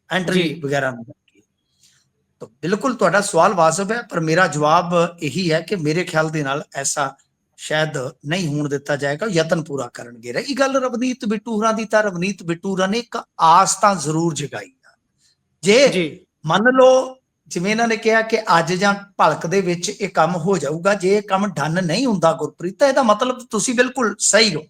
ਐਂਟਰੀ ਵਗੈਰਾ ਨੂੰ। ਤਾਂ ਬਿਲਕੁਲ ਤੁਹਾਡਾ ਸਵਾਲ ਵਾਜਬ ਹੈ, ਪਰ ਮੇਰਾ ਜਵਾਬ ਇਹੀ ਹੈ ਕਿ ਮੇਰੇ ਖਿਆਲ ਦੇ ਨਾਲ ਐਸਾ ਸ਼ਾਇਦ ਨਹੀਂ ਹੋਣ ਦਿੱਤਾ ਜਾਏਗਾ। ਯਤਨ ਪੂਰਾ ਕਰਨਗੇ। ਰਹੀ ਗੱਲ ਰਵਨੀਤ ਬਿੱਟੂ ਹੋਰਾਂ ਦੀ, ਤਾਂ ਰਵਨੀਤ ਬਿੱਟੂ ਹੋਰਾਂ ਨੇ ਇੱਕ ਆਸ ਤਾਂ ਜ਼ਰੂਰ ਜਗਾਈ ਆ। ਜੇ ਮੰਨ ਲਓ ਜਿਵੇਂ ਇਹਨਾਂ ਨੇ ਕਿਹਾ ਕਿ ਅੱਜ ਜਾਂ ਭਲਕ ਦੇ ਵਿੱਚ ਇਹ ਕੰਮ ਹੋ ਜਾਊਗਾ, ਜੇ ਇਹ ਕੰਮ ਡਨ ਨਹੀਂ ਹੁੰਦਾ ਗੁਰਪ੍ਰੀਤ, ਤਾਂ ਇਹਦਾ ਮਤਲਬ ਤੁਸੀਂ ਬਿਲਕੁਲ ਸਹੀ ਹੋ।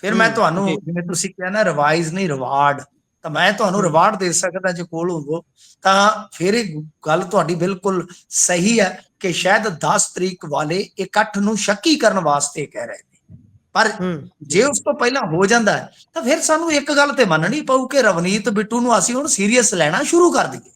ਫਿਰ ਮੈਂ ਤੁਹਾਨੂੰ, ਜਿਵੇਂ ਤੁਸੀਂ ਕਿਹਾ ਨਾ, ਰਿਵਾਈਜ਼ ਨਹੀਂ ਰਿਵਾਰਡ, ਤਾਂ ਮੈਂ ਤੁਹਾਨੂੰ ਰਿਵਾਰਡ ਦੇ ਸਕਦਾ ਜੇ ਕੋਲ ਹੋਵੋ। ਤਾਂ ਫਿਰ ਇਹ ਗੱਲ ਤੁਹਾਡੀ ਬਿਲਕੁਲ ਸਹੀ ਹੈ ਕਿ ਸ਼ਾਇਦ 10 ਤਰੀਕ ਵਾਲੇ ਇਕੱਠ ਨੂੰ ਸ਼ੱਕੀ ਕਰਨ ਵਾਸਤੇ ਕਹਿ ਰਹੇ ਨੇ। ਪਰ ਜੇ ਉਸ ਤੋਂ ਪਹਿਲਾਂ ਹੋ ਜਾਂਦਾ ਹੈ ਤਾਂ ਫਿਰ ਸਾਨੂੰ ਇੱਕ ਗੱਲ ਤੇ ਮੰਨਣੀ ਪਊ ਕਿ ਰਵਨੀਤ ਬਿੱਟੂ ਨੂੰ ਅਸੀਂ ਹੁਣ ਸੀਰੀਅਸ ਲੈਣਾ ਸ਼ੁਰੂ ਕਰ ਦਈਏ।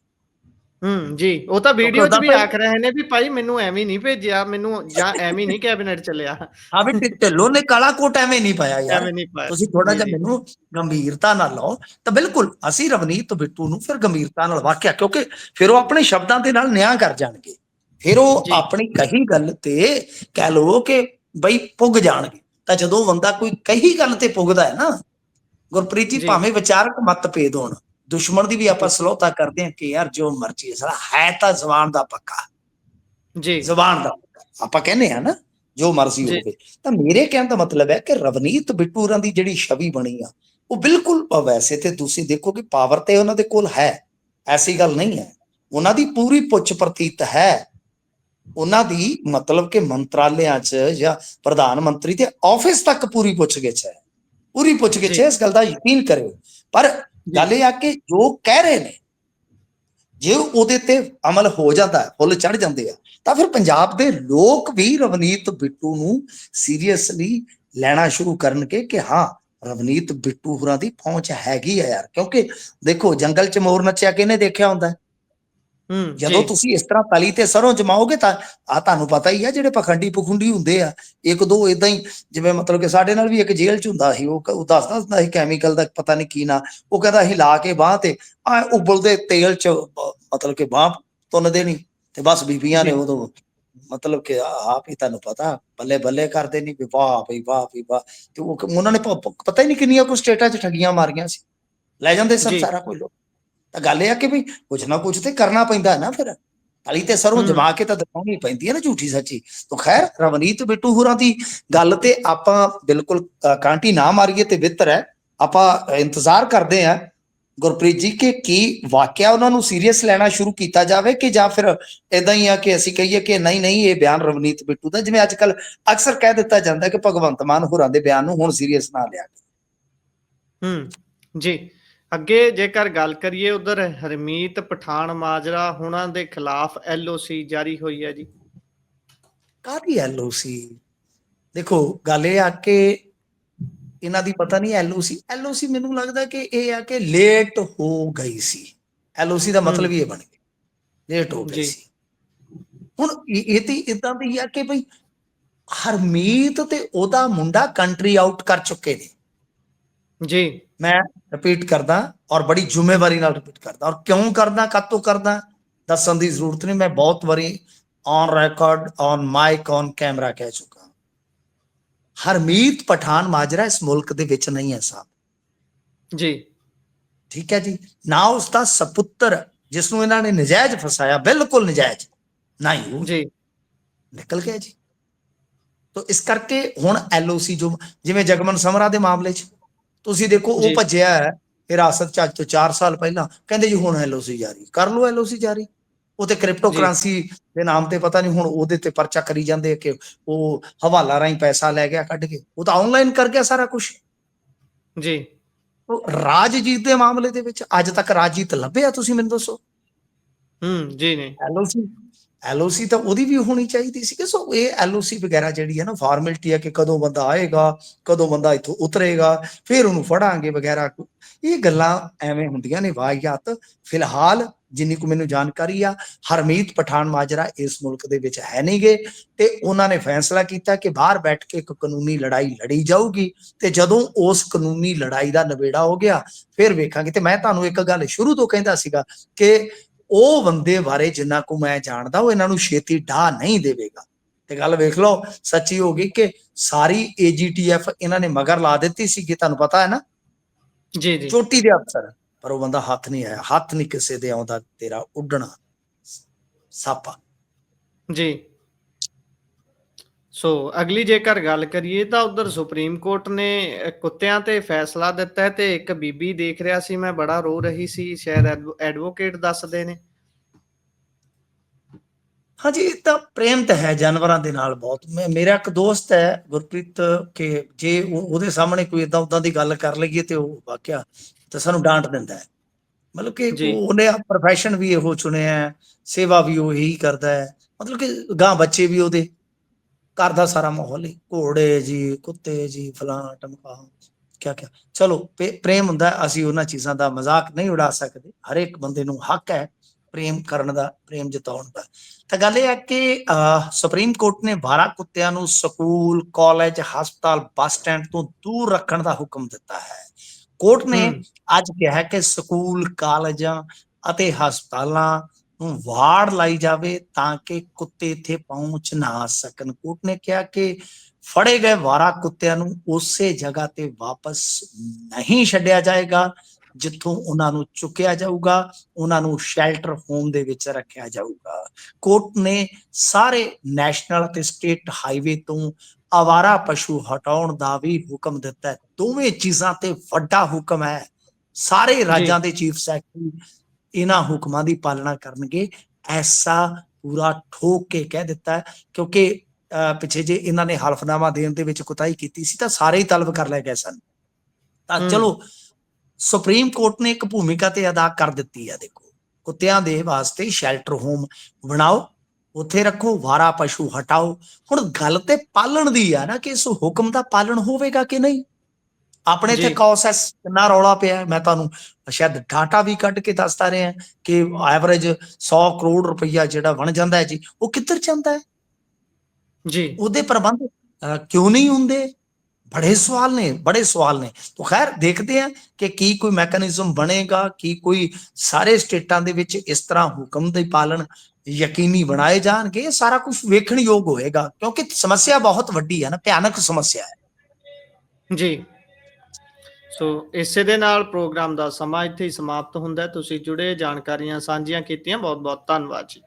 ਜੀ, ਉਹ ਤਾਂ ਵੀਡੀਓ 'ਚ ਵੀ ਆਖ ਰਹੇ ਨੇ ਵੀ ਭਾਈ ਮੈਨੂੰ ਐਵੇਂ ਨਹੀਂ ਭੇਜਿਆ, ਮੈਨੂੰ ਜਾਂ ਐਵੇਂ ਨਹੀਂ ਕੈਬਨਿਟ ਚੱਲਿਆ। ਹਾਂ ਵੀ ਢਿੱਲੋਂ ਨੇ ਕਾਲਾ ਕੋਟ ਐਵੇਂ ਨਹੀਂ ਪਾਇਆ ਯਾਰ, ਐਵੇਂ ਨਹੀਂ ਪਾਇਆ। ਤੁਸੀਂ ਥੋੜਾ ਜਿਹਾ ਮੈਨੂੰ ਗੰਭੀਰਤਾ ਨਾਲ ਲਓ। ਤਾਂ ਬਿਲਕੁਲ ਅਸੀਂ ਰਵਨੀਤ ਬਿੱਟੂ ਨੂੰ ਫਿਰ ਗੰਭੀਰਤਾ ਨਾਲ ਵਾਕਿਆ, ਕਿਉਂਕਿ ਫਿਰ ਉਹ ਆਪਣੇ ਸ਼ਬਦਾਂ ਦੇ ਨਾਲ ਨਿਆਂ ਕਰ ਜਾਣਗੇ। ਫਿਰ ਉਹ ਆਪਣੀ ਕਹੀ ਗੱਲ ਤੇ ਕਹਿ ਲਓ ਕਿ ਬਈ ਪੁੱਗ ਜਾਣਗੇ। ਤਾਂ ਜਦੋਂ ਬੰਦਾ ਕੋਈ ਕਹੀ ਗੱਲ ਤੇ ਪੁੱਗਦਾ ਹੈ ਨਾ ਗੁਰਪ੍ਰੀਤ ਜੀ, ਭਾਵੇਂ ਵਿਚਾਰਕ ਮਤਭੇਦ ਹੋਣ, ਦੁਸ਼ਮਣ ਦੀ ਵੀ ਆਪਾਂ ਸਲੋਤਾ ਕਰਦੇ ਹਾਂ ਕਿ ਯਾਰ ਜੋ ਮਰਜ਼ੀ ਹੈ ਤਾਂ ਜ਼ਬਾਨ ਦਾ ਪੱਕਾ, ਜ਼ਬਾਨ ਦਾ ਆਪਾਂ ਕਹਿੰਦੇ ਆ ਨਾ, ਜੋ ਮਰਜ਼ੀ ਹੋਵੇ। ਤਾਂ ਮੇਰੇ ਕਹਿਣ ਦਾ ਮਤਲਬ ਹੈ ਕਿ ਰਵਨੀਤ ਬਿੱਟੂ ਹੋਰਾਂ ਦੀ ਜਿਹੜੀ ਛਵੀ ਬਣੀ ਆ, ਉਹ ਬਿਲਕੁਲ, ਵੈਸੇ ਤੇ ਤੁਸੀਂ ਦੇਖੋ ਕਿ ਪਾਵਰ ਤੇ ਉਹਨਾਂ ਦੇ ਕੋਲ ਹੈ, ਐਸੀ ਗੱਲ ਨਹੀਂ ਹੈ। ਉਹਨਾਂ ਦੀ ਪੂਰੀ ਪੁੱਛ ਪ੍ਰਤੀਤ ਹੈ। ਉਹਨਾਂ ਦੀ ਮਤਲਬ ਕਿ ਮੰਤਰਾਲਿਆਂ 'ਚ ਜਾਂ ਪ੍ਰਧਾਨ ਮੰਤਰੀ ਦੇ ਆਫਿਸ ਤੱਕ ਪੂਰੀ ਪੁੱਛਗਿੱਛ ਹੈ, ਪੂਰੀ ਪੁੱਛਗਿੱਛ ਹੈ। ਇਸ ਗੱਲ ਦਾ ਯਕੀਨ ਕਰਿਓ। ਪਰ ਗੱਲ ਇਹ ਆ ਕਿ ਜੋ ਕਹਿ ਰਹੇ ਨੇ, ਜੇ ਉਹਦੇ ਤੇ ਅਮਲ ਹੋ ਜਾਂਦਾ, ਫੁੱਲ ਚੜ ਜਾਂਦੇ ਆ, ਤਾਂ ਫਿਰ ਪੰਜਾਬ ਦੇ ਲੋਕ ਵੀ ਰਵਨੀਤ ਬਿੱਟੂ ਨੂੰ ਸੀਰੀਅਸਲੀ ਲੈਣਾ ਸ਼ੁਰੂ ਕਰਨਗੇ ਕਿ ਹਾਂ, ਰਵਨੀਤ ਬਿੱਟੂ ਹੋਰਾਂ ਦੀ ਪਹੁੰਚ ਹੈਗੀ ਆ ਯਾਰ। ਕਿਉਂਕਿ ਦੇਖੋ, ਜੰਗਲ 'ਚ ਮੋਰ ਨੱਚਿਆ ਕਿਹਨੇ ਦੇਖਿਆ ਹੁੰਦਾ? ਜਦੋਂ ਤੁਸੀਂ ਇਸ ਤਰ੍ਹਾਂ ਤਲੀ ਤੇ ਸਰੋਂ ਜਮਾਓਗੇ ਤਾਂ ਤੁਹਾਨੂੰ ਪਤਾ ਹੀ ਆ, ਜਿਹੜੇ ਪਖੰਡੀ ਪਖੁੰਡੀ ਹੁੰਦੇ ਆ, 1-2 ਏਦਾਂ ਹੀ, ਜਿਵੇਂ ਮਤਲਬ ਕਿ ਸਾਡੇ ਨਾਲ ਵੀ ਇੱਕ ਜੇਲ੍ਹ 'ਚ ਹੁੰਦਾ ਸੀ, ਉਹ ਦੱਸਦਾ ਹੁੰਦਾ ਸੀ ਕੈਮੀਕਲ ਦਾ ਪਤਾ ਨਹੀਂ ਕੀ ਨਾ, ਉਹ ਕਹਿੰਦਾ ਅਸੀਂ ਲਾ ਕੇ ਬਾਂਹ ਤੇ ਉਬਲਦੇ ਤੇਲ 'ਚ ਮਤਲਬ ਕਿ ਬਾਂਹ ਤੁੰਨਦੇ ਨਹੀਂ, ਤੇ ਬਸ ਬੀਬੀਆਂ ਨੇ ਉਦੋਂ ਮਤਲਬ ਕਿ ਆਪ ਹੀ ਤੁਹਾਨੂੰ ਪਤਾ ਬੱਲੇ ਬੱਲੇ ਕਰਦੇ ਨਹੀਂ, ਵੀ ਵਾਹ ਬਈ ਵਾਹ ਵੀ ਵਾਹ। ਤੇ ਉਹਨਾਂ ਨੇ ਪਤਾ ਹੀ ਨਹੀਂ ਕਿੰਨੀਆਂ ਕੁ ਸਟੇਟਾਂ 'ਚ ਠੱਗੀਆਂ ਮਾਰੀਆਂ ਸੀ, ਲੈ ਜਾਂਦੇ ਸਨ ਸਾਰਾ ਕੁਝ ਲੋਕ। ਤਾਂ ਗੱਲ ਇਹ ਆ ਕਿ ਵੀ ਕੁਝ ਨਾ ਕੁਝ ਤੇ ਕਰਨਾ ਪੈਂਦਾ ਹੈ ਨਾ। ਫਿਰ ਤਲੀ ਤੇ ਸਰੋਂ ਜਮਾ ਕੇ ਤਾਂ ਦਿਖਾਉਣੀ ਪੈਂਦੀ ਹੈ ਨਾ, ਝੂਠੀ ਸੱਚੀ। ਤਾਂ ਖੈਰ, ਰਵਨੀਤ ਬਿੱਟੂ ਹੋਰਾਂ ਦੀ ਗੱਲ ਤੇ ਆਪਾਂ ਬਿਲਕੁਲ ਕਾਂਟੀ ਨਾ ਮਾਰੀਏ ਤੇ ਬਿਹਤਰ ਹੈ। ਆਪਾਂ ਇੰਤਜ਼ਾਰ ਕਰਦੇ ਹਾਂ ਗੁਰਪ੍ਰੀਤ ਜੀ ਕਿ ਕੀ ਵਾਕਿਆ ਉਹਨਾਂ ਨੂੰ ਸੀਰੀਅਸ ਲੈਣਾ ਸ਼ੁਰੂ ਕੀਤਾ ਜਾਵੇ ਕਿ ਜਾਂ ਫਿਰ ਇਦਾਂ ਹੀ ਆ ਕਿ ਅਸੀਂ ਕਹੀਏ ਕਿ ਨਹੀਂ ਨਹੀਂ ਇਹ ਬਿਆਨ ਰਵਨੀਤ ਬਿੱਟੂ ਦਾ, ਜਿਵੇਂ ਅੱਜ ਕੱਲ ਅਕਸਰ ਕਹਿ ਦਿੱਤਾ ਜਾਂਦਾ ਕਿ ਭਗਵੰਤ ਮਾਨ ਹੋਰਾਂ ਦੇ ਬਿਆਨ ਨੂੰ ਹੁਣ ਸੀਰੀਅਸ ਨਾ ਲਿਆ। ਜੀ ਅੱਗੇ ਜੇਕਰ ਗੱਲ ਕਰੀਏ, ਉਧਰ ਹਰਮੀਤ ਪਠਾਨ ਮਾਜਰਾ ਹੁਣਾਂ ਦੇ ਖਿਲਾਫ LOC ਜਾਰੀ ਹੋਈ ਹੈ ਜੀ। ਕਾਹਦੀ LOC? ਦੇਖੋ ਗੱਲ ਇਹ ਆ ਕਿ ਇਹਨਾਂ ਦੀ ਪਤਾ ਨਹੀਂ LOC ਮੈਨੂੰ ਲੱਗਦਾ ਕਿ ਇਹ ਆ ਕਿ ਲੇਟ ਹੋ ਗਈ ਸੀ। LOC ਦਾ ਮਤਲਬ ਇਹ ਬਣ ਗਿਆ ਲੇਟ ਹੋ ਗਈ ਸੀ। ਹੁਣ ਇਹ ਤੇ ਇਦਾਂ ਦੀ ਆ ਕਿ ਬਈ ਹਰਮੀਤ ਤੇ ਉਹਦਾ ਮੁੰਡਾ ਕੰਟਰੀ ਆਊਟ ਕਰ ਚੁੱਕੇ ਨੇ ਜੀ। ਮੈਂ ਰਿਪੀਟ ਕਰਦਾ ਔਰ ਬੜੀ ਜ਼ਿੰਮੇਵਾਰੀ ਨਾਲ ਰਿਪੀਟ ਕਰਦਾ, ਔਰ ਕਿਉਂ ਕਰਦਾ, ਕਦੋਂ ਕਰਦਾ ਦੱਸਣ ਦੀ ਜ਼ਰੂਰਤ ਨਹੀਂ। ਮੈਂ ਬਹੁਤ ਵਾਰੀ on record, on mic, on camera ਕਹਿ ਚੁੱਕਾ, ਹਰਮੀਤ ਪਠਾਨ ਮਾਜਰਾ ਇਸ ਮੁਲਕ ਦੇ ਵਿੱਚ ਨਹੀਂ ਹੈ ਸਾਹਿਬ ਜੀ। ਠੀਕ ਹੈ ਜੀ। ਨਾ ਉਸਦਾ ਸਪੁੱਤਰ ਜਿਸ ਨੂੰ ਇਹਨਾਂ ਨੇ ਨਜਾਇਜ਼ ਫਸਾਇਆ, ਬਿਲਕੁਲ ਨਜਾਇਜ਼ ਨਹੀਂ ਜੀ, ਨਿਕਲ ਗਿਆ ਜੀ। ਤਾਂ ਇਸ ਕਰਕੇ ਹੁਣ LOC ਜੋ ਜਿਵੇਂ ਜਗਮਨ ਸਮਰਾ ਦੇ ਮਾਮਲੇ 'ਚ ਤੁਸੀਂ ਦੇਖੋ, ਉਹ ਭੱਜਿਆ ਹੈ ਹਿਰਾਸਤ 'ਚ ਅੱਜ ਤੋਂ 4 ਸਾਲ ਪਹਿਲਾਂ, ਕਹਿੰਦੇ ਜੀ ਹੁਣ LOC ਜਾਰੀ ਕਰ ਲਓ। LOC ਜਾਰੀ, ਉਹ ਤੇ ਕ੍ਰਿਪਟੋ ਕਰੰਸੀ ਦੇ ਨਾਮ ਤੇ ਪਤਾ ਨਹੀਂ ਹੁਣ ਉਹਦੇ ਤੇ ਪਰਚਾ ਕਰੀ ਜਾਂਦੇ ਕਿ ਉਹ ਹਵਾਲਾ ਰਾਹੀਂ ਪੈਸਾ ਲੈ ਗਿਆ ਕੱਢ ਕੇ, ਉਹ ਤਾਂ ਆਨਲਾਈਨ ਕਰ ਗਿਆ ਸਾਰਾ ਕੁਝ ਜੀ। ਰਾਜਜੀਤ ਦੇ ਮਾਮਲੇ ਦੇ ਵਿੱਚ ਅੱਜ ਤੱਕ ਰਾਜਜੀਤ ਲੱਭਿਆ? ਤੁਸੀਂ ਮੈਨੂੰ ਦੱਸੋ। ਜੀ ਨਹੀਂ, LOC ਤਾਂ ਉਹਦੀ ਵੀ ਹੋਣੀ ਚਾਹੀਦੀ ਸੀ। ਸੋ ਇਹ LOC ਵਗੈਰਾ ਜਿਹੜੀ ਹੈ ਨਾ ਫਾਰਮੈਲਿਟੀ ਹੈ ਕਿ ਕਦੋਂ ਬੰਦਾ ਆਏਗਾ, ਕਦੋਂ ਬੰਦਾ ਇੱਥੋਂ ਉਤਰੇਗਾ, ਫਿਰ ਉਹਨੂੰ ਫੜਾਂਗੇ ਵਗੈਰਾ, ਇਹ ਗੱਲਾਂ ਐਵੇਂ ਹੁੰਦੀਆਂ ਨੇ ਵਾਹਿਯਾਤ। ਫਿਲਹਾਲ ਜਿੰਨੀ ਕੁ ਮੈਨੂੰ ਜਾਣਕਾਰੀ ਆ, ਹਰਮੀਤ ਪਠਾਨ ਮਾਜਰਾ ਇਸ ਮੁਲਕ ਦੇ ਵਿੱਚ ਹੈ ਨਹੀਂ ਗੇ, ਤੇ ਉਹਨਾਂ ਨੇ ਫੈਸਲਾ ਕੀਤਾ ਕਿ ਬਾਹਰ ਬੈਠ ਕੇ ਇੱਕ ਕਾਨੂੰਨੀ ਲੜਾਈ ਲੜੀ ਜਾਊਗੀ, ਤੇ ਜਦੋਂ ਉਸ ਕਾਨੂੰਨੀ ਲੜਾਈ ਦਾ ਨਿਬੇੜਾ ਹੋ ਗਿਆ ਫਿਰ ਵੇਖਾਂਗੇ। ਤੇ ਮੈਂ ਤੁਹਾਨੂੰ ਇੱਕ ਗੱਲ ਸ਼ੁਰੂ ਤੋਂ ਕਹਿੰਦਾ ਸੀਗਾ ਕਿ ਉਹ ਬੰਦੇ ਬਾਰੇ ਜਿੰਨਾ ਕੁ ਮੈਂ ਜਾਣਦਾ, ਉਹ ਇਹਨਾਂ ਨੂੰ ਛੇਤੀ ਢਾਹ ਨਹੀਂ ਦੇਵੇਗਾ। ਤੇ ਗੱਲ ਵੇਖ ਲਓ, ਸੱਚੀ ਹੋ ਗਈ ਕਿ ਸਾਰੀ AGTF ਇਹਨਾਂ ਨੇ ਮਗਰ ਲਾ ਦਿੱਤੀ ਸੀ, ਤੁਹਾਨੂੰ ਪਤਾ ਹੈ ਨਾ ਜੀ ਜੀ, ਚੋਟੀ ਦੇ ਅਫਸਰ, ਪਰ ਉਹ ਬੰਦਾ ਹੱਥ ਨਹੀਂ ਆਇਆ। ਹੱਥ ਨਹੀਂ ਕਿਸੇ ਦੇ ਆਉਂਦਾ ਤੇਰਾ ਉੱਡਣਾ ਸਾਪਾ ਜੀ। ਸੋ ਅਗਲੀ ਜੇਕਰ ਗੱਲ ਕਰੀਏ ਤਾਂ ਉਧਰ ਸੁਪਰੀਮ ਕੋਰਟ ਨੇ ਕੁੱਤਿਆਂ ਤੇ ਫੈਸਲਾ ਦਿੱਤਾ ਹੈ, ਤੇ ਇੱਕ ਬੀਬੀ ਦੇਖ ਰਿਹਾ ਸੀ ਮੈਂ, ਬੜਾ ਰੋ ਰਹੀ ਸੀ, ਸ਼ਾਇਦ ਐਡਵੋਕੇਟ ਦੱਸਦੇ ਨੇ। ਹਾਂਜੀ, ਇਹ ਤਾਂ ਪ੍ਰੇਮ ਤਾਂ ਹੈ ਜਾਨਵਰਾਂ ਦੇ ਨਾਲ ਬਹੁਤ। ਮੇਰਾ ਇੱਕ ਦੋਸਤ ਹੈ ਗੁਰਪ੍ਰੀਤ, ਕਿ ਜੇ ਉਹਦੇ ਸਾਹਮਣੇ ਕੋਈ ਏਦਾਂ ਉਦਾਂ ਦੀ ਗੱਲ ਕਰ ਲਈਏ ਤੇ ਉਹ ਵਾਕਿਆ ਤਾਂ ਸਾਨੂੰ ਡਾਂਟ ਦਿੰਦਾ ਹੈ। ਮਤਲਬ ਕਿ ਉਹਨੇ ਪ੍ਰੋਫੈਸ਼ਨ ਵੀ ਇਹੋ ਚੁਣਿਆ, ਸੇਵਾ ਵੀ ਉਹ ਇਹੀ ਕਰਦਾ ਹੈ। ਮਤਲਬ ਕਿ ਗਾਂ ਬੱਚੇ ਵੀ ਉਹਦੇ ਘਰ ਦਾ ਸਾਰਾ ਮਾਹੌਲ ਹੀ ਘੋੜੇ ਜੀ, ਕੁੱਤੇ ਜੀ, ਫਲਾਂ ਟਮਕਾ ਕਿਆ ਕਿਆ। ਚਲੋ ਪ੍ਰੇਮ ਹੁੰਦਾ, ਅਸੀਂ ਉਹਨਾਂ ਚੀਜ਼ਾਂ ਦਾ ਮਜ਼ਾਕ ਨਹੀਂ ਉਡਾ ਸਕਦੇ। ਹਰੇਕ ਬੰਦੇ ਨੂੰ ਹੱਕ ਹੈ ਪ੍ਰੇਮ ਕਰਨ ਦਾ, ਪ੍ਰੇਮ ਜਤਾਉਣ ਦਾ। ਤਾਂ ਗੱਲ ਇਹ ਹੈ ਕਿ ਸੁਪਰੀਮ ਕੋਰਟ ਨੇ 12 ਕੁੱਤਿਆਂ ਨੂੰ ਸਕੂਲ, ਕਾਲਜ, ਹਸਪਤਾਲ, ਬੱਸ ਸਟੈਂਡ ਤੋਂ ਦੂਰ ਰੱਖਣ ਦਾ ਹੁਕਮ ਦਿੱਤਾ ਹੈ। ਕੋਰਟ ਨੇ ਅੱਜ ਕਿਹਾ ਕਿ ਸਕੂਲ, ਕਾਲਜਾਂ ਅਤੇ ਹਸਪਤਾਲਾਂ ਨੂੰ ਵਾੜ ਲਾਈ ਜਾਵੇ ਤਾਂ ਕਿ ਕੁੱਤੇ ਇੱਥੇ ਪਹੁੰਚ ਨਾ ਸਕਣ। ਕੋਰਟ ਨੇ ਕਿਹਾ ਕਿ ਫੜੇ ਗਏ 12 ਕੁੱਤਿਆਂ ਨੂੰ ਉਸੇ ਜਗ੍ਹਾ ਤੇ ਵਾਪਸ ਨਹੀਂ ਛੱਡਿਆ ਜਾਏਗਾ ਜਿੱਥੋਂ ਉਹਨਾਂ ਨੂੰ ਚੁੱਕਿਆ ਜਾਊਗਾ, ਉਹਨਾਂ ਨੂੰ ਸ਼ੈਲਟਰ ਹੋਮ ਦੇ ਵਿੱਚ ਰੱਖਿਆ ਜਾਊਗਾ। ਕੋਰਟ ਨੇ ਸਾਰੇ ਨੈਸ਼ਨਲ ਅਤੇ ਸਟੇਟ ਹਾਈਵੇ ਤੋਂ ਆਵਾਰਾ ਪਸ਼ੂ ਹਟਾਉਣ ਦਾ ਵੀ ਹੁਕਮ ਦਿੱਤਾ ਹੈ। ਦੋਵੇਂ ਚੀਜ਼ਾਂ ਤੇ ਵੱਡਾ ਹੁਕਮ ਹੈ। ਸਾਰੇ ਰਾਜਾਂ ਦੇ ਚੀਫ ਸੈਕਟਰੀ ਇਹਨਾਂ ਹੁਕਮਾਂ ਦੀ ਪਾਲਣਾ ਕਰਨਗੇ, ਐਸਾ ਪੂਰਾ ਠੋਕ ਕੇ ਕਹਿ ਦਿੱਤਾ। ਕਿਉਂਕਿ ਪਿੱਛੇ ਜੇ ਇਹਨਾਂ ਨੇ ਹਲਫਨਾਮਾ ਦੇਣ ਦੇ ਵਿੱਚ ਕੁਤਾਹੀ ਕੀਤੀ ਸੀ ਤਾਂ ਸਾਰੇ ਹੀ ਤਲਬ ਕਰ ਲਏ ਗਏ ਸਨ। ਤਾਂ ਚਲੋ ਸੁਪਰੀਮ ਕੋਰਟ ਨੇ ਇੱਕ ਭੂਮਿਕਾ ਤੇ ਅਦਾ ਕਰ ਦਿੱਤੀ ਹੈ। ਦੇਖੋ, ਕੁੱਤਿਆਂ ਦੇ ਵਾਸਤੇ ਸ਼ੈਲਟਰ ਹੋਮ ਬਣਾਓ, ਉੱਥੇ ਰੱਖੋ, ਵਾਰਾ ਪਸ਼ੂ ਹਟਾਓ। ਹੁਣ ਗੱਲ ਤੇ ਪਾਲਣ ਦੀ ਆ ਨਾ ਕਿ ਇਸ ਹੁਕਮ ਦਾ ਪਾਲਣ ਹੋਵੇਗਾ ਕਿ ਨਹੀਂ। ਆਪਣੇ ਇੱਥੇ ਕੌਸੈਸ ਕਿੰਨਾ ਰੌਲਾ ਪਿਆ, ਮੈਂ ਤੁਹਾਨੂੰ ਸ਼ਾਇਦ ਡਾਟਾ ਵੀ ਕੱਢ ਕੇ ਦੱਸਦਾ ਰਿਹਾ ਕਿ ਐਵਰੇਜ 100 ਕਰੋੜ ਰੁਪਈਆ ਜਿਹੜਾ ਬਣ ਜਾਂਦਾ ਹੈ ਜੀ, ਉਹ ਕਿੱਧਰ ਜਾਂਦਾ ਹੈ ਜੀ, ਉਹਦੇ ਪ੍ਰਬੰਧ ਕਿਉਂ ਨਹੀਂ ਹੁੰਦੇ? ਬੜੇ ਸਵਾਲ ਨੇ, ਬੜੇ ਸਵਾਲ ਨੇ। ਤਾਂ ਖੈਰ ਦੇਖਦੇ ਆ ਕਿ ਕੀ ਕੋਈ ਮੈਕੈਨਿਜ਼ਮ ਬਣੇਗਾ, ਕੀ ਕੋਈ ਸਾਰੇ ਸਟੇਟਾਂ ਦੇ ਵਿੱਚ ਇਸ ਤਰ੍ਹਾਂ ਹੁਕਮ ਦੀ ਪਾਲਣ ਯਕੀਨੀ ਬਣਾਏ ਜਾਣਗੇ। ਇਹ ਸਾਰਾ ਕੁਝ ਵੇਖਣ ਯੋਗ ਹੋਏਗਾ ਕਿਉਂਕਿ ਸਮੱਸਿਆ ਬਹੁਤ ਵੱਡੀ ਹੈ ਨਾ, ਭਿਆਨਕ ਸਮੱਸਿਆ ਹੈ ਜੀ। ਸੋ ਇਸੇ ਦੇ ਨਾਲ ਪ੍ਰੋਗਰਾਮ ਦਾ ਸਮਾਂ ਇੱਥੇ ਹੀ ਸਮਾਪਤ ਹੁੰਦਾ। ਤੁਸੀਂ ਜੁੜੇ, ਜਾਣਕਾਰੀਆਂ ਸਾਂਝੀਆਂ ਕੀਤੀਆਂ, ਬਹੁਤ ਬਹੁਤ ਧੰਨਵਾਦ ਜੀ।